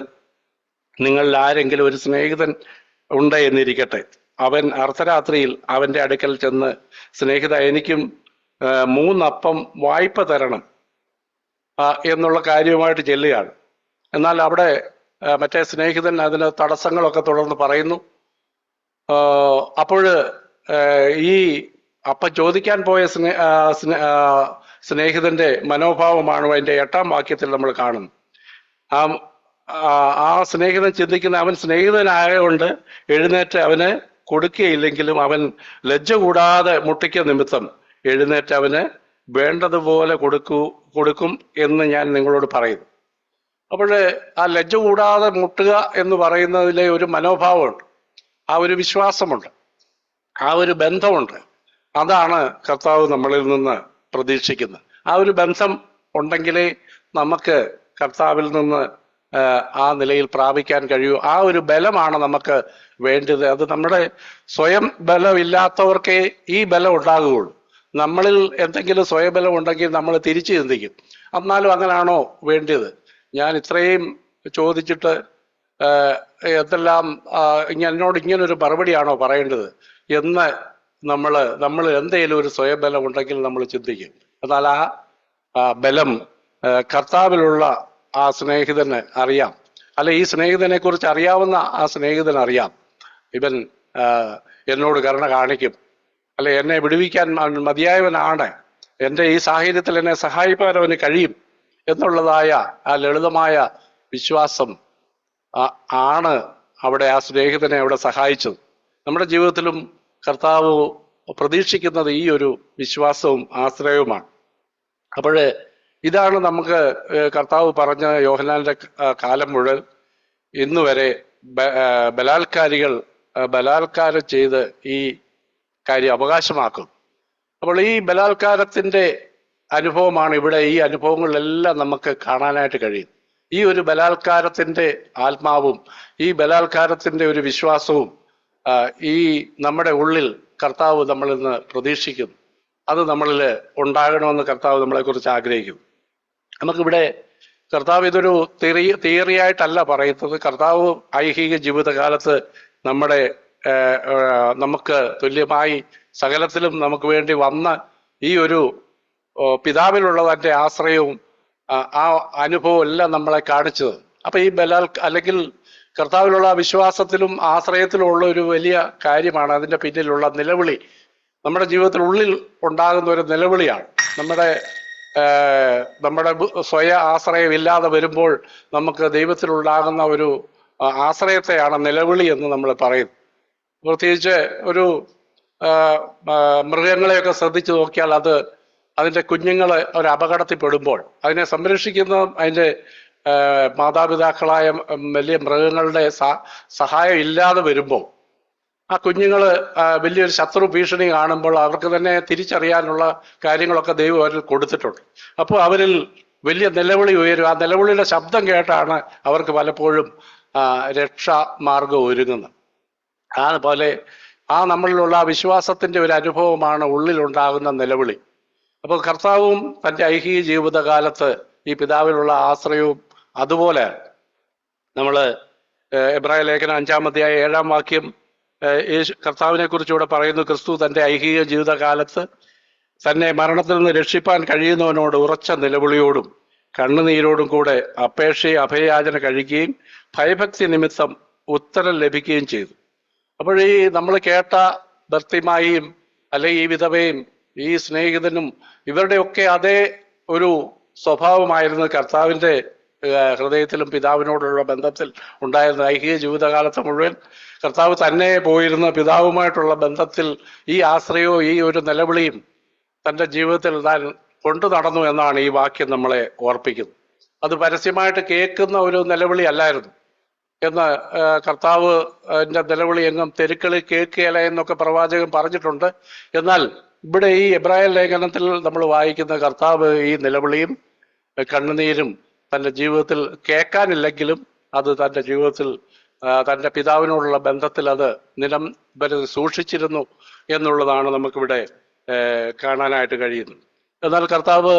നിങ്ങളിൽ ആരെങ്കിലും ഒരു സ്നേഹിതൻ ഉണ്ട് എന്നിരിക്കട്ടെ, അവൻ അർദ്ധരാത്രിയിൽ അവന്റെ അടുക്കൽ ചെന്ന്, സ്നേഹിത എനിക്കും 3 അപ്പം വായ്പ തരണം എന്നുള്ള കാര്യവുമായിട്ട് ചെല്ലുകയാണ്. എന്നാൽ അവിടെ മറ്റേ സ്നേഹിതൻ അതിന് തടസ്സങ്ങളൊക്കെ തുടർന്ന് പറയുന്നു. അപ്പോൾ ഈ അപ്പം ചോദിക്കാൻ പോയ സ്നേഹിതന്റെ മനോഭാവമാണ് അതിന്റെ 8-ാം വാക്യത്തിൽ നമ്മൾ കാണുന്നത്. ആ സ്നേഹിതൻ ചിന്തിക്കുന്ന, അവൻ സ്നേഹിതനായതുകൊണ്ട് എഴുന്നേറ്റ് അവന് കൊടുക്കുകയില്ലെങ്കിലും അവൻ ലജ്ജ കൂടാതെ മുട്ടിക്ക നിമിത്തം എഴുന്നേറ്റ് അവന് വേണ്ടതുപോലെ കൊടുക്കും എന്ന് ഞാൻ നിങ്ങളോട് പറയുന്നു. അപ്പോൾ ആ ലജ്ജ കൂടാതെ മുട്ടുക എന്ന് പറയുന്നതിലെ ഒരു മനോഭാവമുണ്ട്, ആ ഒരു വിശ്വാസമുണ്ട്, ആ ഒരു ബന്ധമുണ്ട്. അതാണ് കർത്താവ് നമ്മളിൽ നിന്ന് പ്രതീക്ഷിക്കുന്നത്. ആ ഒരു ബന്ധം ഉണ്ടെങ്കിലേ നമുക്ക് കർത്താവിൽ നിന്ന് ആ നിലയിൽ പ്രാപിക്കാൻ കഴിയൂ. ആ ഒരു ബലമാണ് നമുക്ക് വേണ്ടത്. അത് നമ്മുടെ സ്വയം ബലമില്ലാത്തവർക്കേ ഈ ബലം ഉണ്ടാകുകയുള്ളൂ. നമ്മളിൽ എന്തെങ്കിലും സ്വയബലം ഉണ്ടെങ്കിൽ നമ്മൾ തിരിച്ചു ചിന്തിക്കും, എന്നാലും അങ്ങനാണോ വേണ്ടത്? ഞാൻ ഇത്രയും ചോദിച്ചിട്ട് എന്തെല്ലാം എന്നോട് ഇങ്ങനൊരു മറുപടിയാണോ പറയേണ്ടത് എന്ന് നമ്മൾ എന്തെങ്കിലും ഒരു സ്വയബലം ഉണ്ടെങ്കിൽ നമ്മൾ ചിന്തിക്കും. എന്നാൽ ആ ബലം കർത്താവിലുള്ള ആ സ്നേഹിതന് അറിയാം, അല്ലെ ഈ സ്നേഹിതനെ കുറിച്ച് അറിയാവുന്ന ആ സ്നേഹിതന് അറിയാം, ഇവൻ എന്നോട് കരുണ കാണിക്കും, അല്ലെ എന്നെ വിടുവിക്കാൻ മതിയായവനാണ്, എൻ്റെ ഈ സാഹചര്യത്തിൽ എന്നെ സഹായിക്കാൻ അവന് കഴിയും എന്നുള്ളതായ ആ ലളിതമായ വിശ്വാസം ആണ് അവിടെ ആ സ്നേഹിതനെ അവിടെ സഹായിച്ചത്. നമ്മുടെ ജീവിതത്തിലും കർത്താവ് പ്രതീക്ഷിക്കുന്നത് ഈ ഒരു വിശ്വാസവും ആശ്രയവുമാണ്. അപ്പോൾ ഇതാണ് നമുക്ക് കർത്താവ് പറഞ്ഞ യോഹന്നാന്റെ കാലം മുതൽ ഇന്ന് വരെ ബലാത്കാരികൾ ബലാത്കാരം ചെയ്ത് ഈ കാര്യം അവകാശമാക്കും. അപ്പോൾ ഈ ബലാത്കാരത്തിന്റെ അനുഭവമാണ് ഇവിടെ. ഈ അനുഭവങ്ങളിലെല്ലാം നമുക്ക് കാണാനായിട്ട് കഴിയും. ഈ ഒരു ബലാത്കാരത്തിന്റെ ആത്മാവും ഈ ബലാത്കാരത്തിന്റെ ഒരു വിശ്വാസവും ഈ നമ്മുടെ ഉള്ളിൽ കർത്താവ് നമ്മളിൽ നിന്ന് പ്രതീക്ഷിക്കുന്നു. അത് നമ്മളിൽ ഉണ്ടാകണമെന്ന് കർത്താവ് നമ്മളെക്കുറിച്ച് ആഗ്രഹിക്കുന്നു. നമുക്കിവിടെ കർത്താവ് ഇതൊരു തിയറിയായിട്ടല്ല പറയുന്നത്. കർത്താവ് ഐഹിക ജീവിതകാലത്ത് നമുക്ക് തുല്യമായി സകലത്തിലും നമുക്ക് വേണ്ടി വന്ന ഈ ഒരു പിതാവിലുള്ള തൻ്റെ ആശ്രയവും ആ അനുഭവം എല്ലാം നമ്മളെ കാണിച്ചത്. അപ്പൊ ഈ അല്ലെങ്കിൽ കർത്താവിലുള്ള വിശ്വാസത്തിലും ആശ്രയത്തിലും ഉള്ള ഒരു വലിയ കാര്യമാണ് അതിൻ്റെ പിന്നിലുള്ള നിലവിളി. നമ്മുടെ ജീവിതത്തിനുള്ളിൽ ഉണ്ടാകുന്ന ഒരു നിലവിളിയാണ്. നമ്മുടെ സ്വയ ആശ്രയമില്ലാതെ വരുമ്പോൾ നമുക്ക് ദൈവത്തിലുണ്ടാകുന്ന ഒരു ആശ്രയത്തെയാണ് നിലവിളി എന്ന് നമ്മൾ പറയുന്നത്. പ്രത്യേകിച്ച് ഒരു മൃഗങ്ങളെയൊക്കെ ശ്രദ്ധിച്ചു നോക്കിയാൽ അതിൻ്റെ കുഞ്ഞുങ്ങൾ ഒരു അപകടത്തിൽപ്പെടുമ്പോൾ അതിനെ സംരക്ഷിക്കുന്ന അതിൻ്റെ മാതാപിതാക്കളായ വലിയ മൃഗങ്ങളുടെ സഹായം ഇല്ലാതെ വരുമ്പോൾ ആ കുഞ്ഞുങ്ങൾ വലിയൊരു ശത്രു ഭീഷണി കാണുമ്പോൾ അവർക്ക് തന്നെ തിരിച്ചറിയാനുള്ള കാര്യങ്ങളൊക്കെ ദൈവം അവരിൽ കൊടുത്തിട്ടുണ്ട്. അപ്പോൾ അവരിൽ വലിയ നിലവിളി ഉയരും. ആ നിലവിളിയുടെ ശബ്ദം കേട്ടാണ് അവർക്ക് പലപ്പോഴും രക്ഷാമാർഗം ഒരുങ്ങുന്നത്. അതുപോലെ നമ്മളിലുള്ള വിശ്വാസത്തിന്റെ ഒരു അനുഭവമാണ് ഉള്ളിലുണ്ടാകുന്ന നിലവിളി. അപ്പോൾ കർത്താവും തൻ്റെ ഐഹിക ജീവിതകാലത്ത് ഈ പിതാവിലുള്ള ആശ്രയവും അതുപോലെ നമ്മൾ എബ്രായ ലേഖനം 5-ാം അധ്യായം 7-ാം വാക്യം കർത്താവിനെ കുറിച്ചുകൂടെ പറയുന്നു. ക്രിസ്തു തൻ്റെ ഐഹിക ജീവിതകാലത്ത് തന്നെ മരണത്തിൽ നിന്ന് രക്ഷിപ്പാൻ കഴിയുന്നവനോട് ഉറച്ച നിലവിളിയോടും കണ്ണുനീരോടും കൂടെ അഭയയാചന കഴിക്കുകയും ഭയഭക്തി നിമിത്തം ഉത്തരം ലഭിക്കുകയും ചെയ്തു. അപ്പോൾ ഈ നമ്മൾ കേട്ട ഭർത്തിമായും അല്ലെങ്കിൽ ഈ വിധവയും ഈ സ്നേഹിതനും ഇവരുടെയൊക്കെ അതേ ഒരു സ്വഭാവമായിരുന്നു കർത്താവിൻ്റെ ഹൃദയത്തിലും പിതാവിനോടുള്ള ബന്ധത്തിൽ ഉണ്ടായിരുന്ന. ഐഹിക ജീവിതകാലത്ത് മുഴുവൻ കർത്താവ് തന്നെ പോയിരുന്ന പിതാവുമായിട്ടുള്ള ബന്ധത്തിൽ ഈ ആശ്രയവും ഈ ഒരു നിലവിളിയും തൻ്റെ ജീവിതത്തിൽ താൻ കൊണ്ടു നടന്നു എന്നാണ് ഈ വാക്യം നമ്മളെ ഓർപ്പിക്കുന്നത്. അത് പരസ്യമായിട്ട് കേൾക്കുന്ന ഒരു നിലവിളി അല്ലായിരുന്നു എന്ന് കർത്താവ് നിലവിളി എങ്ങും തെരുക്കളിൽ കേൾക്കുകയില്ല എന്നൊക്കെ പ്രവാചകൻ പറഞ്ഞിട്ടുണ്ട്. എന്നാൽ ഇവിടെ ഈ എബ്രായ ലേഖനത്തിൽ നമ്മൾ വായിക്കുന്ന കർത്താവ് ഈ നിലവിളിയും കണ്ണുനീരും തൻ്റെ ജീവിതത്തിൽ കേൾക്കാനില്ലെങ്കിലും അത് തൻ്റെ ജീവിതത്തിൽ തൻ്റെ പിതാവിനോടുള്ള ബന്ധത്തിൽ അത് നിലം സൂക്ഷിച്ചിരുന്നു എന്നുള്ളതാണ് നമുക്കിവിടെ കാണാനായിട്ട് കഴിയുന്നത്. എന്നാൽ കർത്താവ്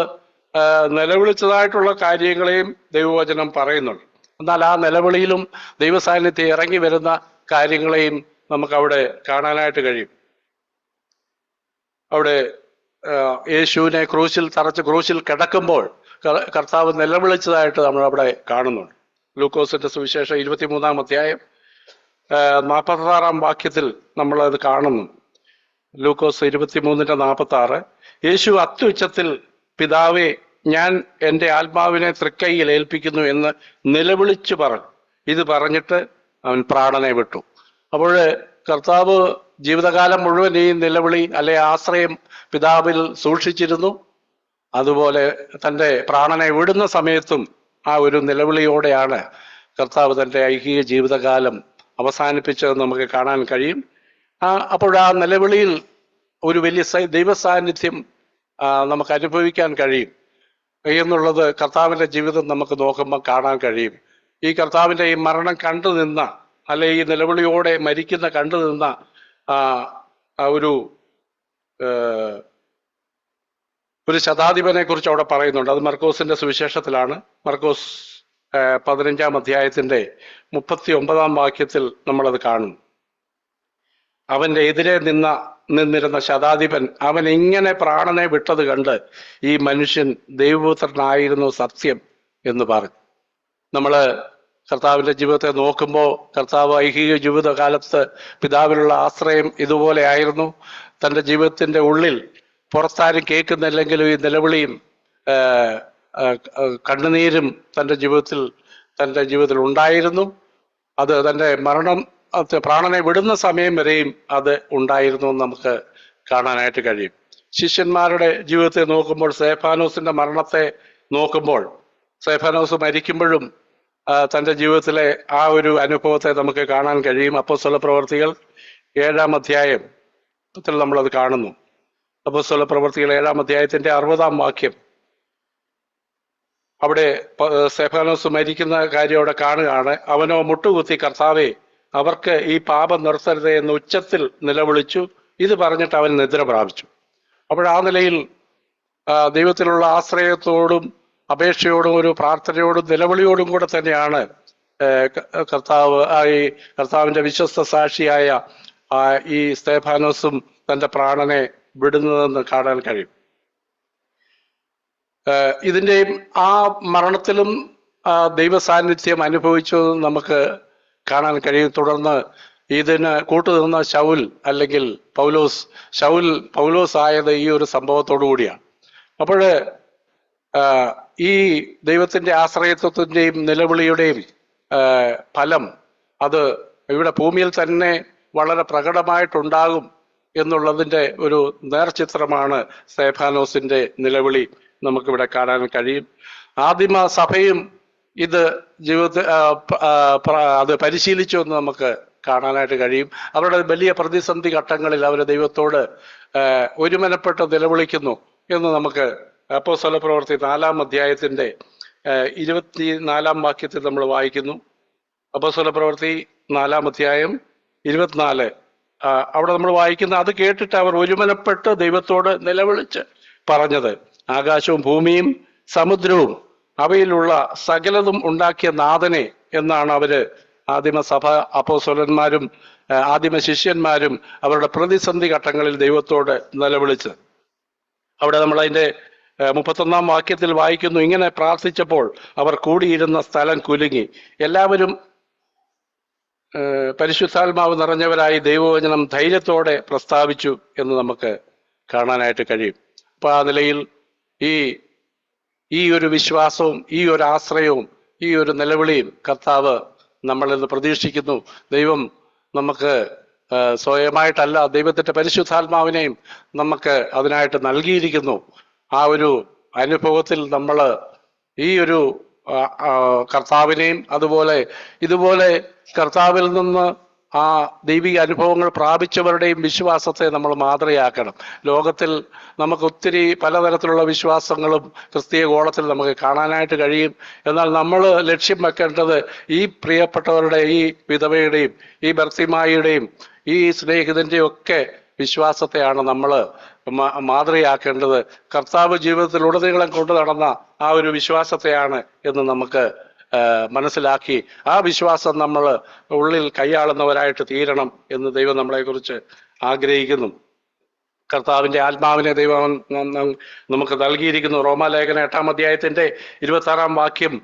നിലവിളിച്ചതായിട്ടുള്ള കാര്യങ്ങളെയും ദൈവവചനം പറയുന്നുണ്ട്. എന്നാൽ ആ നിലവിളിയിലും ദൈവസാന്നിധ്യം ഇറങ്ങി വരുന്ന കാര്യങ്ങളെയും നമുക്കവിടെ കാണാനായിട്ട് കഴിയും. അവിടെ യേശുവിനെ ക്രൂശിൽ കിടക്കുമ്പോൾ കർത്താവ് നിലവിളിച്ചതായിട്ട് നമ്മൾ അവിടെ കാണുന്നുണ്ട്. ലൂക്കോസിന്റെ സുവിശേഷം 23-ാം അധ്യായം 46-ാം വാക്യത്തിൽ നമ്മളത് കാണുന്നു. ലൂക്കോസ് 23:46 യേശു അത്യുച്ചത്തിൽ പിതാവേ ഞാൻ എൻ്റെ ആത്മാവിനെ തൃക്കൈയിൽ ഏൽപ്പിക്കുന്നു എന്ന് നിലവിളിച്ചു പറഞ്ഞു. ഇത് പറഞ്ഞിട്ട് അവൻ പ്രാണനെ വിട്ടു. അപ്പോൾ കർത്താവ് ജീവിതകാലം മുഴുവൻ ഈ നിലവിളി അല്ലെ ആശ്രയം പിതാവിൽ സൂക്ഷിച്ചിരുന്നു. അതുപോലെ തൻ്റെ പ്രാണനെ വിടുന്ന സമയത്തും ആ ഒരു നിലവിളിയോടെയാണ് കർത്താവ് തൻ്റെ ഐഹിക ജീവിതകാലം അവസാനിപ്പിച്ചത് നമുക്ക് കാണാൻ കഴിയും. അപ്പോൾ ആ നിലവിളിയിൽ ഒരു വലിയ ദൈവ സാന്നിധ്യം നമുക്ക് അനുഭവിക്കാൻ കഴിയും എന്നുള്ളത് കർത്താവിൻ്റെ ജീവിതം നമുക്ക് നോക്കുമ്പോൾ കാണാൻ കഴിയും. ഈ കർത്താവിൻ്റെ ഈ മരണം കണ്ടു നിന്ന, അല്ലെ ഈ നിലവിളിയോടെ മരിക്കുന്ന കണ്ടു നിന്ന ഒരു ശതാധിപനെ കുറിച്ച് അവിടെ പറയുന്നുണ്ട്. അത് മർക്കോസിന്റെ സുവിശേഷത്തിലാണ്. മർക്കോസ് 15-ാം അധ്യായത്തിന്റെ 39-ാം വാക്യത്തിൽ നമ്മളത് കാണും. അവന്റെ എതിരെ നിന്നിരുന്ന ശതാധിപൻ അവൻ ഇങ്ങനെ പ്രാണനെ വിട്ടത് കണ്ട് ഈ മനുഷ്യൻ ദൈവപുത്രനായിരുന്നു സത്യം എന്ന് പറഞ്ഞു. നമ്മള് കർത്താവിന്റെ ജീവിതത്തെ നോക്കുമ്പോൾ കർത്താവ് ഐഹിക ജീവിതകാലത്ത് പിതാവിലുള്ള ആശ്രയം ഇതുപോലെ ആയിരുന്നു. തൻ്റെ ജീവിതത്തിന്റെ ഉള്ളിൽ പുറത്താരും കേൾക്കുന്നില്ലെങ്കിലും ഈ നിലവിളിയും കണ്ണുനീരും തൻ്റെ ജീവിതത്തിൽ ഉണ്ടായിരുന്നു. അത് തൻ്റെ പ്രാണനെ വിടുന്ന സമയം വരെയും അത് ഉണ്ടായിരുന്നു എന്ന് നമുക്ക് കാണാനായിട്ട് കഴിയും. ശിഷ്യന്മാരുടെ ജീവിതത്തെ നോക്കുമ്പോൾ, സ്തെഫാനോസിന്റെ മരണത്തെ നോക്കുമ്പോൾ, സ്തെഫാനോസ് മരിക്കുമ്പോഴും തൻ്റെ ജീവിതത്തിലെ ആ ഒരു അനുഭവത്തെ നമുക്ക് കാണാൻ കഴിയും. അപ്പോസ്തലപ്രവർത്തികൾ 7-ാം അധ്യായത്തിൽ നമ്മളത് കാണുന്നു. അപ്പോസ്തലപ്രവർത്തികൾ 7-ാം അധ്യായത്തിന്റെ 60-ാം വാക്യം, അവിടെ സ്തെഫാനോസ് മരിക്കുന്ന കാര്യം അവിടെ കാണുകയാണ്. അവനോ മുട്ടുകുത്തി, കർത്താവേ, അവർക്ക് ഈ പാപം നിർത്തരുത് എന്ന് ഉച്ചത്തിൽ നിലവിളിച്ചു. ഇത് പറഞ്ഞിട്ട് അവൻ നിദ്ര പ്രാപിച്ചു. അപ്പോൾ ആ നിലയിൽ ദൈവത്തിലുള്ള ആശ്രയത്തോടും അപേക്ഷയോടും ഒരു പ്രാർത്ഥനയോടും നിലവിളിയോടും കൂടെ തന്നെയാണ് കർത്താവിന്റെ വിശ്വസ്ത സാക്ഷിയായ ഈ സ്തെഫാനോസും തന്റെ പ്രാണനെ വിടുന്നതെന്ന് കാണാൻ കഴിയും. ഇതിൻ്റെയും ആ മരണത്തിലും ദൈവ സാന്നിധ്യം അനുഭവിച്ചു നമുക്ക് കാണാൻ കഴിയും. തുടർന്ന് ഇതിന് കൂട്ടുനിന്ന ശൗൽ അല്ലെങ്കിൽ പൗലോസ് ആയത് ഈ ഒരു സംഭവത്തോടു കൂടിയാണ്. അപ്പോൾ ഈ ദൈവത്തിന്റെ ആശ്രയത്വത്തിന്റെയും നിലവിളിയുടെയും ഫലം അത് ഇവിടെ ഭൂമിയിൽ തന്നെ വളരെ പ്രകടമായിട്ടുണ്ടാകും എന്നുള്ളതിന്റെ ഒരു നേർചിത്രമാണ് സ്തെഫാനോസിന്റെ നിലവിളി നമുക്കിവിടെ കാണാൻ കഴിയും. ആദിമ സഭയും ഇത് ജീവിതത്തിൽ അത് പരിശീലിച്ചു എന്ന് നമുക്ക് കാണാനായിട്ട് കഴിയും. അവരുടെ വലിയ പ്രതിസന്ധി ഘട്ടങ്ങളിൽ അവർ ദൈവത്തോട് ഒരുമനപ്പെട്ട് നിലവിളിക്കുന്നു എന്ന് നമുക്ക് അപ്പോസ്തലപ്രവൃത്തി 4-ാം അധ്യായത്തിന്റെ 24-ാം വാക്യത്തിൽ നമ്മൾ വായിക്കുന്നു. അപ്പോസ്തലപ്രവൃത്തി 4-ാം അധ്യായം 24 അവിടെ നമ്മൾ വായിക്കുന്ന, അത് കേട്ടിട്ട് അവർ ഒരുമനപ്പെട്ട് ദൈവത്തോട് നിലവിളിച്ച് പറഞ്ഞത്, ആകാശവും ഭൂമിയും സമുദ്രവും അവയിലുള്ള സകലതും ഉണ്ടാക്കിയ നാഥനെ എന്നാണ് അവര് ആദിമസഭ അപ്പോസ്തലന്മാരും ആദിമ ശിഷ്യന്മാരും അവരുടെ പ്രതിസന്ധി ഘട്ടങ്ങളിൽ ദൈവത്തോട് നിലവിളിച്ചത്. അവിടെ നമ്മൾ അതിന്റെ 31-ാം വാക്യത്തിൽ വായിക്കുന്നു, ഇങ്ങനെ പ്രാർത്ഥിച്ചപ്പോൾ അവർ കൂടിയിരുന്ന സ്ഥലം കുലുങ്ങി, എല്ലാവരും പരിശുദ്ധാത്മാവ് നിറഞ്ഞവരായി ദൈവവചനം ധൈര്യത്തോടെ പ്രസ്താവിച്ചു എന്ന് നമുക്ക് കാണാനായിട്ട് കഴിയും. അപ്പൊ ആ നിലയിൽ ഈ ഒരു വിശ്വാസവും ഈ ഒരു ആശ്രയവും ഈ ഒരു നിലവിളിയും കർത്താവ് നമ്മളിൽ നിന്ന് പ്രതീക്ഷിക്കുന്നു. ദൈവം നമുക്ക് സ്വയമായിട്ടല്ല, ദൈവത്തിന്റെ പരിശുദ്ധാത്മാവിനെയും നമുക്ക് അതിനായിട്ട് നൽകിയിരിക്കുന്നു. ആ ഒരു അനുഭവത്തിൽ നമ്മൾ ഈ ഒരു കർത്താവിനെയും ഇതുപോലെ കർത്താവിൽ നിന്ന് ആ ദൈവിക അനുഭവങ്ങൾ പ്രാപിച്ചവരുടെയും വിശ്വാസത്തെ നമ്മൾ മാതൃകയാക്കണം. ലോകത്തിൽ നമുക്ക് ഒത്തിരി പലതരത്തിലുള്ള വിശ്വാസങ്ങളും ക്രിസ്തീയ ഗോളത്തിൽ നമുക്ക് കാണാനായിട്ട് കഴിയും. എന്നാൽ നമ്മൾ ലക്ഷ്യം വെക്കേണ്ടത് ഈ പ്രിയപ്പെട്ടവരുടെ, ഈ വിധവയുടെയും ഈ ബർത്തിമായിയുടെയും ഈ സ്നേഹിതന്റെയും ഒക്കെ വിശ്വാസത്തെയാണ് നമ്മൾ മാതൃകയാക്കേണ്ടത്. കർത്താവ് ജീവിതത്തിൽ ഉടനീളം കൊണ്ടു നടന്ന ആ ഒരു വിശ്വാസത്തെയാണ് എന്ന് നമുക്ക് മനസ്സിലാക്കി ആ വിശ്വാസം നമ്മൾ ഉള്ളിൽ കൈയാളുന്നവരായിട്ട് തീരണം എന്ന് ദൈവം നമ്മളെക്കുറിച്ച് ആഗ്രഹിക്കുന്നു. കർത്താവിന്റെ ആത്മാവിനെ ദൈവം നമുക്ക് നൽകിയിരിക്കുന്നു. റോമാലേഖന 8-ാം അധ്യായത്തിന്റെ 26-ാം വാക്യം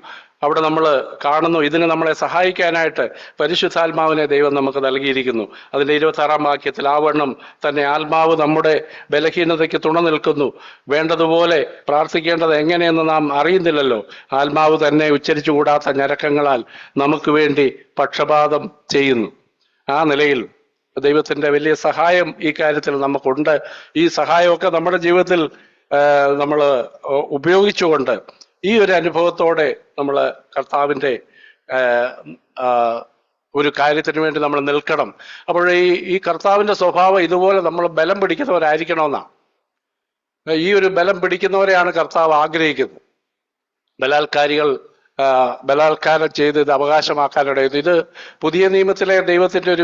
അവിടെ നമ്മൾ കാണുന്നു, ഇതിന് നമ്മളെ സഹായിക്കാനായിട്ട് പരിശുദ്ധാത്മാവിനെ ദൈവം നമുക്ക് നൽകിയിരിക്കുന്നു. അതിന്റെ 26-ാം വാക്യത്തിൽ, ആവണ്ണം തന്നെ ആത്മാവ് നമ്മുടെ ബലഹീനതയ്ക്ക് തുണ നിൽക്കുന്നു, വേണ്ടതുപോലെ പ്രാർത്ഥിക്കേണ്ടത് എങ്ങനെയെന്ന് നാം അറിയുന്നില്ലല്ലോ, ആത്മാവ് തന്നെ ഉച്ചരിച്ചുകൂടാത്ത ഞരക്കങ്ങളാൽ നമുക്ക് വേണ്ടി പക്ഷപാതം ചെയ്യുന്നു. ആ നിലയിൽ ദൈവത്തിന്റെ വലിയ സഹായം ഈ കാര്യത്തിൽ നമുക്കുണ്ട്. ഈ സഹായമൊക്കെ നമ്മുടെ ജീവിതത്തിൽ നമ്മൾ ഉപയോഗിച്ചുകൊണ്ട് ഈ ഒരു അനുഭവത്തോടെ നമ്മൾ കർത്താവിൻ്റെ ഒരു കാര്യത്തിന് വേണ്ടി നമ്മൾ നിൽക്കണം. അപ്പോൾ ഈ കർത്താവിൻ്റെ സ്വഭാവം ഇതുപോലെ നമ്മൾ ബലം പിടിക്കുന്നവരായിരിക്കണമെന്നാണ്. ഈ ഒരു ബലം പിടിക്കുന്നവരെയാണ് കർത്താവ് ആഗ്രഹിക്കുന്നത്. ബലാത്കാരികൾ ബലാത്കാരം ചെയ്ത് ഇത് അവകാശമാക്കാനിടയുന്നു. ഇത് പുതിയ നിയമത്തിലെ ദൈവത്തിന്റെ ഒരു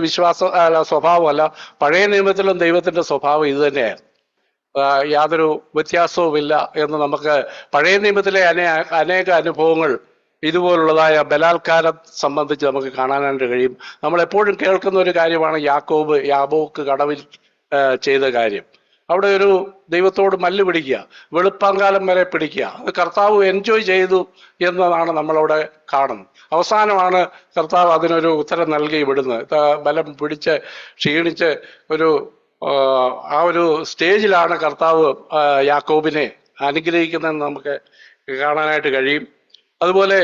സ്വഭാവമല്ല, പഴയ നിയമത്തിലും ദൈവത്തിന്റെ സ്വഭാവം ഇത് തന്നെയായിരുന്നു. യാതൊരു വ്യത്യാസവുമില്ല എന്ന് നമുക്ക് പഴയ നിയമത്തിലെ അനേക അനുഭവങ്ങൾ ഇതുപോലുള്ളതായ ബലാത്കാരം സംബന്ധിച്ച് നമുക്ക് കാണാനായിട്ട് കഴിയും. നമ്മൾ എപ്പോഴും കേൾക്കുന്ന ഒരു കാര്യമാണ് യാബോക്ക് കടവിൽ ചെയ്ത കാര്യം. അവിടെ ഒരു ദൈവത്തോട് മല്ല് പിടിക്കുക, വെളുപ്പാങ്കാലം വരെ പിടിക്കുക. അത് കർത്താവ് എൻജോയ് ചെയ്തു എന്നതാണ് നമ്മളവിടെ കാണുന്നത്. അവസാനമാണ് കർത്താവ് അതിനൊരു ഉത്തരം നൽകി വിടുന്നത്. ബലം പിടിച്ച് ക്ഷീണിച്ച് ആ ഒരു സ്റ്റേജിലാണ് കർത്താവ് യാക്കോബിനെ അനുഗ്രഹിക്കുന്നതെന്ന് നമുക്ക് കാണാനായിട്ട് കഴിയും. അതുപോലെ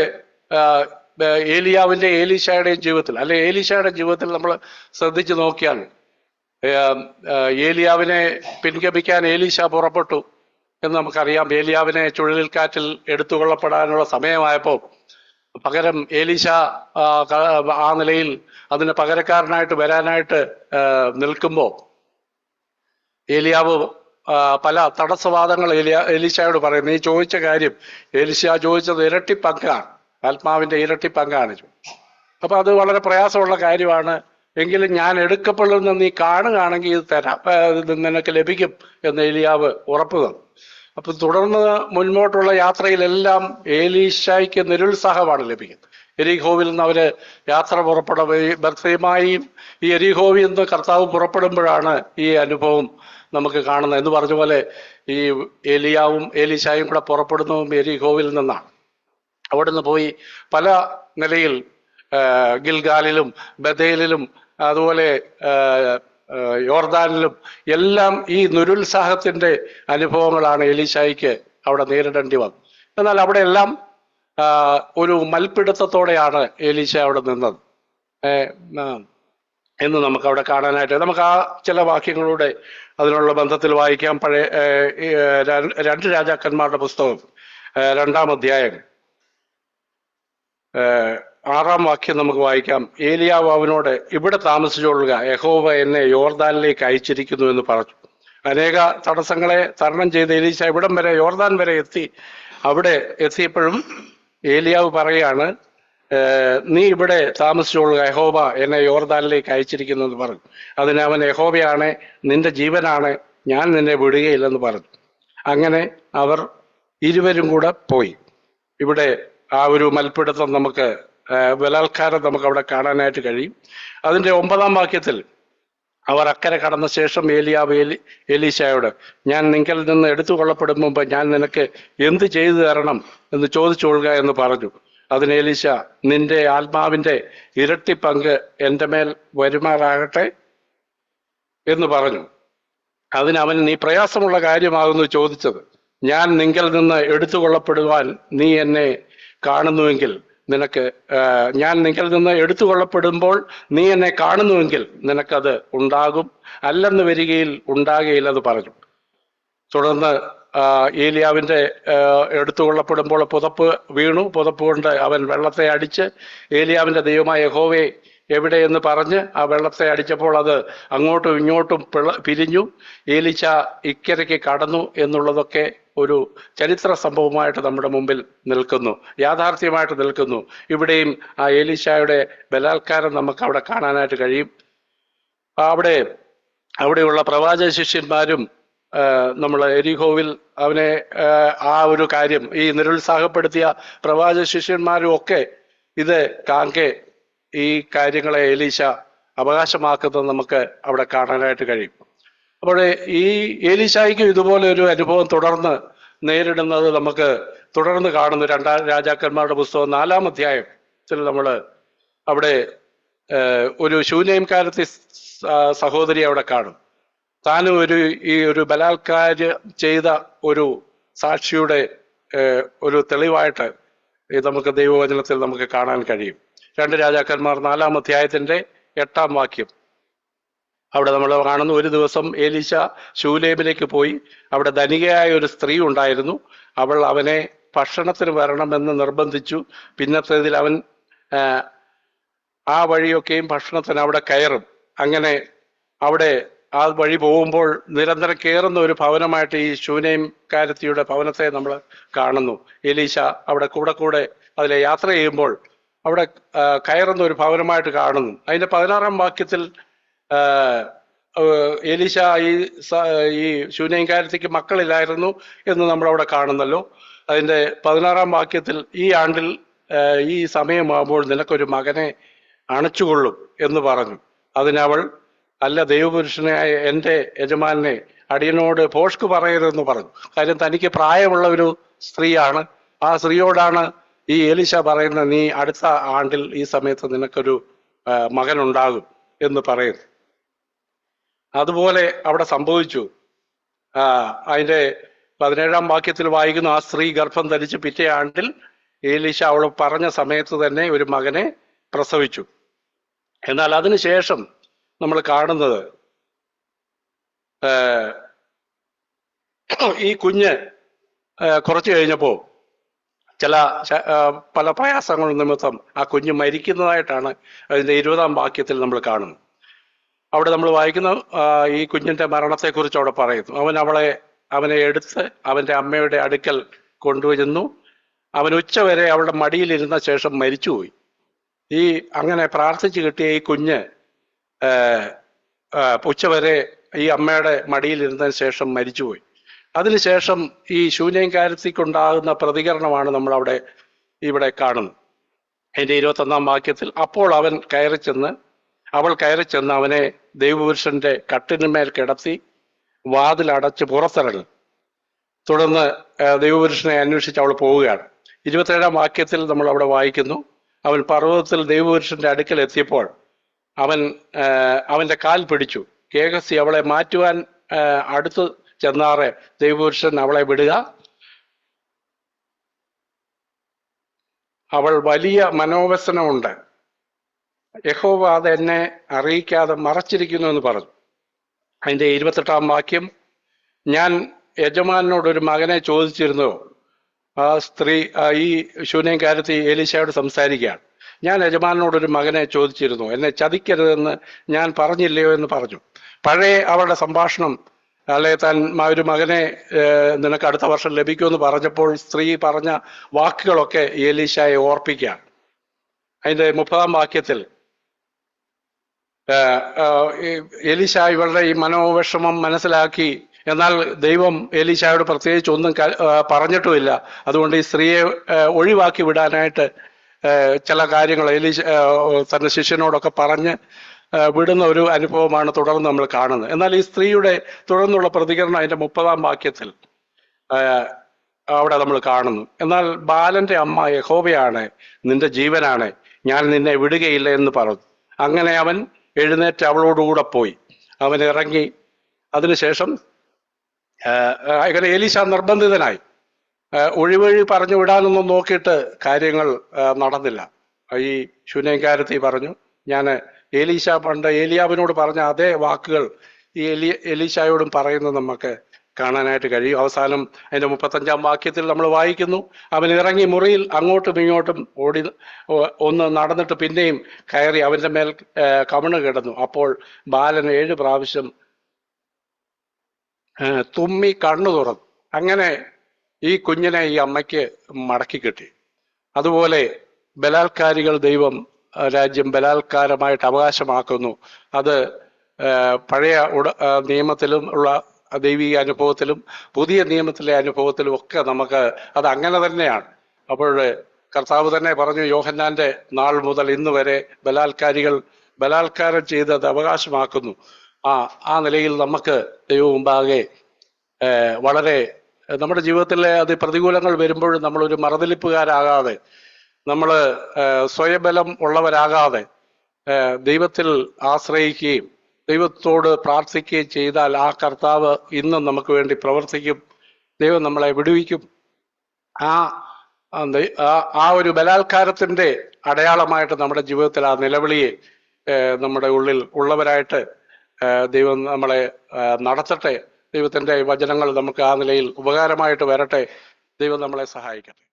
ഏലീശായുടെയും ജീവിതത്തിൽ, ഏലീശായുടെ ജീവിതത്തിൽ നമ്മൾ ശ്രദ്ധിച്ചു നോക്കിയാൽ ഏലിയാവിനെ പിൻഗമിക്കാൻ ഏലീശ പുറപ്പെട്ടു എന്ന് നമുക്കറിയാം. ഏലിയാവിനെ ചുഴലിക്കാറ്റിൽ എടുത്തുകൊള്ളപ്പെടാനുള്ള സമയമായപ്പോൾ പകരം ഏലീശ ആ നിലയിൽ അതിന് പകരക്കാരനായിട്ട് വരാനായിട്ട് നിൽക്കുമ്പോൾ ഏലിയാവ് പല തടസ്സവാദങ്ങൾ എലീശയോട് പറയും. നീ ചോദിച്ച കാര്യം, എലീശ ചോദിച്ചത് ഇരട്ടി പങ്കാണ്, ആത്മാവിന്റെ ഇരട്ടി പങ്കാണ്. അപ്പൊ അത് വളരെ പ്രയാസമുള്ള കാര്യമാണ്. എങ്കിലും ഞാൻ എടുക്കപ്പെടുന്ന നീ കാണുകയാണെങ്കിൽ ഇത് തരാം, ഇത് നിനക്ക് ലഭിക്കും എന്ന് ഏലിയാവ് ഉറപ്പ് തന്നു. അപ്പൊ തുടർന്ന് മുൻപോട്ടുള്ള യാത്രയിലെല്ലാം ഏലീശയ്ക്ക് നിരുത്സാഹമാണ് ലഭിക്കുന്നത്. എരിഹോവിൽ നിന്ന് അവര് യാത്ര ബർസേമായും ഈ എരിഹോവിൽ നിന്ന് കർത്താവ് പുറപ്പെടുമ്പോഴാണ് ഈ അനുഭവം നമുക്ക് കാണുന്നത്. എന്ന് പറഞ്ഞ പോലെ ഈ ഏലിയാവും ഏലീശായും കൂടെ പുറപ്പെടുന്നതും എരിഹോവിൽ നിന്നാണ്. അവിടുന്ന് പോയി പല നിലയിൽ ഗിൽഗാലിലും ബഥേലിലും അതുപോലെ യോർദാനിലും എല്ലാം ഈ നിരുത്സാഹത്തിന്റെ അനുഭവങ്ങളാണ് എലീശായ്ക്ക് അവിടെ നേരിടേണ്ടി വന്നത്. എന്നാൽ അവിടെ എല്ലാം ഒരു മൽപ്പിടുത്തത്തോടെയാണ് എലീശ അവിടെ നിന്നത് എന്ന് നമുക്ക് അവിടെ കാണാനായിട്ട്. നമുക്ക് ആ ചില വാക്യങ്ങളുടെ അതിനുള്ള ബന്ധത്തിൽ വായിക്കാം. പഴയ 2 രാജാക്കന്മാരുടെ പുസ്തകം 2-ാം അധ്യായം 6-ാം വാക്യം നമുക്ക് വായിക്കാം. ഏലിയാവ് അവനോട്, ഇവിടെ താമസിച്ചുകൊള്ളുക, യഹോവ എന്നെ യോർദാനിലേക്ക് അയച്ചിരിക്കുന്നു എന്ന് പറഞ്ഞു. അനേക തടസ്സങ്ങളെ തരണം ചെയ്ത് എലീശ ഇവിടം വരെ, യോർദാൻ വരെ എത്തി. അവിടെ എത്തിയപ്പോഴും ഏലിയാവ് പറയാണ്, നീ ഇവിടെ താമസിച്ചുകൊള്ളുക, യഹോവ എന്നെ യോർദാനിലേക്ക് അയച്ചിരിക്കുന്നു എന്ന് പറഞ്ഞു. അതിന് അവൻ, യഹോവയാണ്, നിന്റെ ജീവനാണ്, ഞാൻ നിന്നെ വിടുകയില്ലെന്ന് പറഞ്ഞു. അങ്ങനെ അവർ ഇരുവരും കൂടെ പോയി. ഇവിടെ ആ ഒരു മൽപ്പിടുത്തം നമുക്ക്, ബലാത്കാരം നമുക്ക് അവിടെ കാണാനായിട്ട് കഴിയും. അതിന്റെ 9-ാം വാക്യത്തിൽ അവർ അക്കരെ കടന്ന ശേഷം ഏലിയാവ് എലീശയോട്, ഞാൻ നിങ്കൽ നിന്ന് എടുത്തുകൊള്ളപ്പെടും മുമ്പ് ഞാൻ നിനക്ക് എന്ത് ചെയ്തു തരണം എന്ന് ചോദിച്ചുകൊള്ളുക എന്ന് പറഞ്ഞു. അതിന് എലീശ, നിന്റെ ആത്മാവിന്റെ ഇരട്ടി പങ്ക് എൻ്റെ മേൽ വരുമാറാകട്ടെ എന്ന് പറഞ്ഞു. അതിന് അവൻ, നീ പ്രയാസമുള്ള കാര്യമാകുന്നു ചോദിച്ചത്. ഞാൻ നിങ്കൽ നിന്ന് എടുത്തുകൊള്ളപ്പെടുവാൻ നീ എന്നെ കാണുന്നുവെങ്കിൽ ഞാൻ നിങ്കൽ നിന്ന് എടുത്തുകൊള്ളപ്പെടുമ്പോൾ നീ എന്നെ കാണുന്നുവെങ്കിൽ നിനക്കത് ഉണ്ടാകും, അല്ലെന്ന് വരികയിൽ ഉണ്ടാകുകയില്ലെന്ന് പറഞ്ഞു. തുടർന്ന് ഏലിയാവിന്റെ എടുത്തുകൊള്ളപ്പെടുമ്പോൾ പുതപ്പ് വീണു. പുതപ്പ് കൊണ്ട് അവൻ വെള്ളത്തെ അടിച്ച് ഏലിയാവിന്റെ ദൈവമായ യഹോവേ എവിടെയെന്ന് പറഞ്ഞ് ആ വെള്ളത്തെ അടിച്ചപ്പോൾ അത് അങ്ങോട്ടും ഇങ്ങോട്ടും പിരിഞ്ഞു. ഏലീശ ഇക്കരയ്ക്ക് കടന്നു എന്നുള്ളതൊക്കെ ഒരു ചരിത്ര സംഭവമായിട്ട് നമ്മുടെ മുമ്പിൽ നിൽക്കുന്നു, യാഥാർത്ഥ്യമായിട്ട് നിൽക്കുന്നു. ഇവിടെയും ആ ഏലീശായുടെ ബലാത്കാരം നമുക്ക് അവിടെ കാണാനായിട്ട് കഴിയും. അവിടെയുള്ള പ്രവാചക ശിഷ്യന്മാരും നമ്മൾ എരിഹോവിൽ അവനെ ആ ഒരു കാര്യം ഈ നിരുത്സാഹപ്പെടുത്തിയ പ്രവാചക ശിഷ്യന്മാരും ഒക്കെ ഇത് കാങ്കെ ഈ കാര്യങ്ങളെ എലീശ അവകാശമാക്കുന്നത് നമുക്ക് അവിടെ കാണാനായിട്ട് കഴിയും. അപ്പോൾ ഈ ഏലീശായ്ക്കും ഇതുപോലെ ഒരു അനുഭവം തുടർന്ന് നേരിടുന്നത് നമുക്ക് തുടർന്ന് കാണുന്നു. 2 രാജാക്കന്മാരുടെ പുസ്തകം 4-ാം അധ്യായത്തിൽ നമ്മൾ അവിടെ ഒരു ശൂനേംകാരത്തി സഹോദരി അവിടെ കാണും. താനും ഈ ഒരു ബലാത്കാരം ചെയ്ത ഒരു സാക്ഷിയുടെ ഒരു തെളിവായിട്ട് നമുക്ക് ദൈവവചനത്തിൽ നമുക്ക് കാണാൻ കഴിയും. 2 രാജാക്കന്മാർ 4-ാം അധ്യായത്തിന്റെ 8-ാം വാക്യം അവിടെ നമ്മൾ കാണുന്നു. ഒരു ദിവസം എലീശ ശൂലേമിലേക്ക് പോയി. അവിടെ ധനികയായ ഒരു സ്ത്രീ ഉണ്ടായിരുന്നു. അവൾ അവനെ ഭക്ഷണത്തിന് വരണമെന്ന് നിർബന്ധിച്ചു. പിന്നത്തേതിൽ അവൻ ആ വഴിയൊക്കെയും ഭക്ഷണത്തിന് അവിടെ കയറും. അങ്ങനെ അവിടെ ആ വഴി പോകുമ്പോൾ നിരന്തരം കയറുന്ന ഒരു ഭവനമായിട്ട് ഈ ശൂനേംകാരത്തിയുടെ ഭവനത്തെ നമ്മൾ കാണുന്നു. എലീശ അവിടെ കൂടെ കൂടെ അതിലെ യാത്ര ചെയ്യുമ്പോൾ അവിടെ കയറുന്ന ഒരു ഭവനമായിട്ട് കാണുന്നു. അതിന്റെ 16-ാം വാക്യത്തിൽ എലീശ ഈ ശൂനേംകാരത്തിക്ക് മക്കളില്ലായിരുന്നു എന്ന് നമ്മളവിടെ കാണുന്നല്ലോ. അതിന്റെ 16-ാം വാക്യത്തിൽ ഈ ആണ്ടിൽ ഈ സമയമാകുമ്പോൾ നിനക്കൊരു മകനെ അണച്ചുകൊള്ളും എന്ന് പറഞ്ഞു. അതിനവൾ, അല്ല, ദൈവപുരുഷനായ എൻ്റെ യജമാനെ അടിയനോട് ഭോഷ്ക് പറയരുതെന്ന് പറഞ്ഞു. കാര്യം തനിക്ക് പ്രായമുള്ള ഒരു സ്ത്രീയാണ്. ആ സ്ത്രീയോടാണ് ഈ എലീശ പറയുന്നത്, നീ അടുത്ത ആണ്ടിൽ ഈ സമയത്ത് നിനക്കൊരു മകനുണ്ടാകും എന്ന് പറയുന്നു. അതുപോലെ അവിടെ സംഭവിച്ചു. അതിന്റെ 17-ാം വാക്യത്തിൽ വായിക്കുന്നു, ആ സ്ത്രീ ഗർഭം ധരിച്ച് പിറ്റേ ആണ്ടിൽ എലീശ അവൾ പറഞ്ഞ സമയത്ത് തന്നെ ഒരു മകനെ പ്രസവിച്ചു. എന്നാൽ അതിനുശേഷം നമ്മൾ കാണുന്നത് ഈ കുഞ്ഞ് കുറച്ച് കഴിഞ്ഞപ്പോൾ പല പ്രയാസങ്ങൾ നിമിത്തം ആ കുഞ്ഞ് മരിക്കുന്നതായിട്ടാണ് അതിന്റെ 20-ാം വാക്യത്തിൽ നമ്മൾ കാണുന്നത്. അവിടെ നമ്മൾ വായിക്കുന്ന ഈ കുഞ്ഞിന്റെ മരണത്തെക്കുറിച്ച് അവിടെ പറയുന്നു. അവനെ എടുത്ത് അവന്റെ അമ്മയുടെ അടുക്കൽ കൊണ്ടുവരുന്നു. അവൻ ഉച്ചവരെ അവളുടെ മടിയിലിരുന്ന ശേഷം മരിച്ചുപോയി. അങ്ങനെ പ്രാർത്ഥിച്ചു കിട്ടിയ ഈ കുഞ്ഞ് ഉച്ചവരെ ഈ അമ്മയുടെ മടിയിലിരുന്നതിന് ശേഷം മരിച്ചുപോയി. അതിനുശേഷം ഈ ശൂന്യംകാരത്തിക്കുണ്ടാകുന്ന പ്രതികരണമാണ് നമ്മൾ ഇവിടെ കാണുന്നത്. അതിന്റെ 21-ാം വാക്യത്തിൽ, അപ്പോൾ അവൾ കയറി ചെന്ന് അവനെ ദൈവപുരുഷന്റെ കട്ടിന്മേൽ കിടത്തി വാതിലടച്ച് പുറത്തിറങ്ങി. തുടർന്ന് ദൈവപുരുഷനെ അന്വേഷിച്ച് അവൾ പോവുകയാണ്. 27-ാം വാക്യത്തിൽ നമ്മൾ അവിടെ വായിക്കുന്നു, അവൻ പർവ്വതത്തിൽ ദൈവപുരുഷന്റെ അടുക്കൽ എത്തിയപ്പോൾ അവന്റെ കാൽ പിടിച്ചു. ഗേഹസി അവളെ മാറ്റുവാൻ അടുത്ത് ചെന്നാറെ ദൈവപുരുഷൻ അവളെ വിടുക, അവൾ വലിയ മനോവ്യസനമുണ്ട്, യഹോവ അത് എന്നെ അറിയിക്കാതെ മറച്ചിരിക്കുന്നു എന്ന് പറഞ്ഞു. അതിന്റെ 28-ാം വാക്യം, ഞാൻ യജമാനോടൊരു മകനെ ചോദിച്ചിരുന്നു. ആ സ്ത്രീ ഈ ശൂന്യംകാരത്തി എലീശയോട് സംസാരിക്കുകയാണ്. ഞാൻ യജമാനോടൊരു മകനെ ചോദിച്ചിരുന്നു, എന്നെ ചതിക്കരുതെന്ന് ഞാൻ പറഞ്ഞില്ലയോ എന്ന് പറഞ്ഞു. പഴയ അവളുടെ സംഭാഷണം, അല്ലെ, താൻ ഒരു മകനെ നിനക്ക് അടുത്ത വർഷം ലഭിക്കുമെന്ന് പറഞ്ഞപ്പോൾ സ്ത്രീ പറഞ്ഞ വാക്കുകളൊക്കെ എലീശയെ ഓർപ്പിക്കുകയാണ്. അതിന്റെ 30-ാം വാക്യത്തിൽ എലീശ ഇവളുടെ ഈ മനോവിഷമം മനസ്സിലാക്കി. എന്നാൽ ദൈവം എലീശയോട് പ്രത്യേകിച്ച് ഒന്നും പറഞ്ഞിട്ടുമില്ല. അതുകൊണ്ട് ഈ സ്ത്രീയെ ഒഴിവാക്കി വിടാനായിട്ട് ചില കാര്യങ്ങൾ എലീശ തന്റെ ശിഷ്യനോടൊക്കെ പറഞ്ഞ് വിടുന്ന ഒരു അനുഭവമാണ് തുടർന്ന് നമ്മൾ കാണുന്നത്. എന്നാൽ ഈ സ്ത്രീയുടെ തുടർന്നുള്ള പ്രതികരണം അതിന്റെ 30-ാം വാക്യത്തിൽ അവിടെ നമ്മൾ കാണുന്നു. എന്നാൽ ബാലന്റെ അമ്മ യഹോവയാണ്, നിന്റെ ജീവനാണ്, ഞാൻ നിന്നെ വിടുകയില്ല എന്ന് പറഞ്ഞു. അങ്ങനെ അവൻ എഴുന്നേറ്റ് അവളോടുകൂടെ പോയി. അവൻ ഇറങ്ങി. അതിനുശേഷം അങ്ങനെ എലീശ നിർബന്ധിതനായി. ഒഴിവഴി പറഞ്ഞു വിടാനൊന്നും നോക്കിയിട്ട് കാര്യങ്ങൾ നടന്നില്ല. ഈ ശൂന്യംകാരത്തി പറഞ്ഞു, ഞാൻ എലീശ പണ്ട് ഏലിയാവിനോട് പറഞ്ഞ അതേ വാക്കുകൾ ഈ എലീശയോടും പറയുന്നത് നമുക്ക് കാണാനായിട്ട് കഴിയും. അവസാനം അതിന്റെ 35-ാം വാക്യത്തിൽ നമ്മൾ വായിക്കുന്നു, അവൻ ഇറങ്ങി മുറിയിൽ അങ്ങോട്ടും ഇങ്ങോട്ടും ഒന്ന് നടന്നിട്ട് പിന്നെയും കയറി അവന്റെ മേൽ കവിണ് കിടന്നു. അപ്പോൾ ബാലൻ 7 പ്രാവശ്യം തുമ്മി കണ്ണു തുറന്നു. അങ്ങനെ ഈ കുഞ്ഞിനെ ഈ അമ്മയ്ക്ക് മടക്കി കിട്ടി. അതുപോലെ ബലാത്കാരികൾ രാജ്യം ബലാത്കാരമായിട്ട് അവകാശമാക്കുന്നു. അത് പഴയ നിയമത്തിലും ഉള്ള ദൈവിക അനുഭവത്തിലും പുതിയ നിയമത്തിലെ അനുഭവത്തിലും ഒക്കെ നമുക്ക് അത് അങ്ങനെ തന്നെയാണ്. അപ്പോൾ കർത്താവ് തന്നെ പറഞ്ഞു, യോഹന്നാന്റെ നാൾ മുതൽ ഇന്ന് വരെ ബലാത്കാരികൾ ബലാത്കാരം ചെയ്തത് അവകാശമാക്കുന്നു. ആ നിലയിൽ നമുക്ക് ദൈവം മുമ്പാകെ വളരെ നമ്മുടെ ജീവിതത്തിലെ പ്രതികൂലങ്ങൾ വരുമ്പോഴും നമ്മളൊരു മറുതലിപ്പുകാരാകാതെ, നമ്മൾ സ്വയബലം ഉള്ളവരാകാതെ ദൈവത്തിൽ ആശ്രയിക്കുകയും ദൈവത്തോട് പ്രാർത്ഥിക്കുകയും ചെയ്താൽ ആ കർത്താവ് ഇന്നും നമുക്ക് വേണ്ടി പ്രവർത്തിക്കും. ദൈവം നമ്മളെ വിടുവിക്കും. ആ ഒരു ബലാത്കാരത്തിന്റെ അടയാളമായിട്ട് നമ്മുടെ ജീവിതത്തിൽ ആ നിലവിളിയെ നമ്മുടെ ഉള്ളിൽ ഉള്ളവരായിട്ട് ദൈവം നമ്മളെ നടത്തട്ടെ. ദൈവത്തിന്റെ വചനങ്ങൾ നമുക്ക് ആ നിലയിൽ ഉപകാരമായിട്ട് വരട്ടെ ദൈവം നമ്മളെ സഹായിക്കട്ടെ.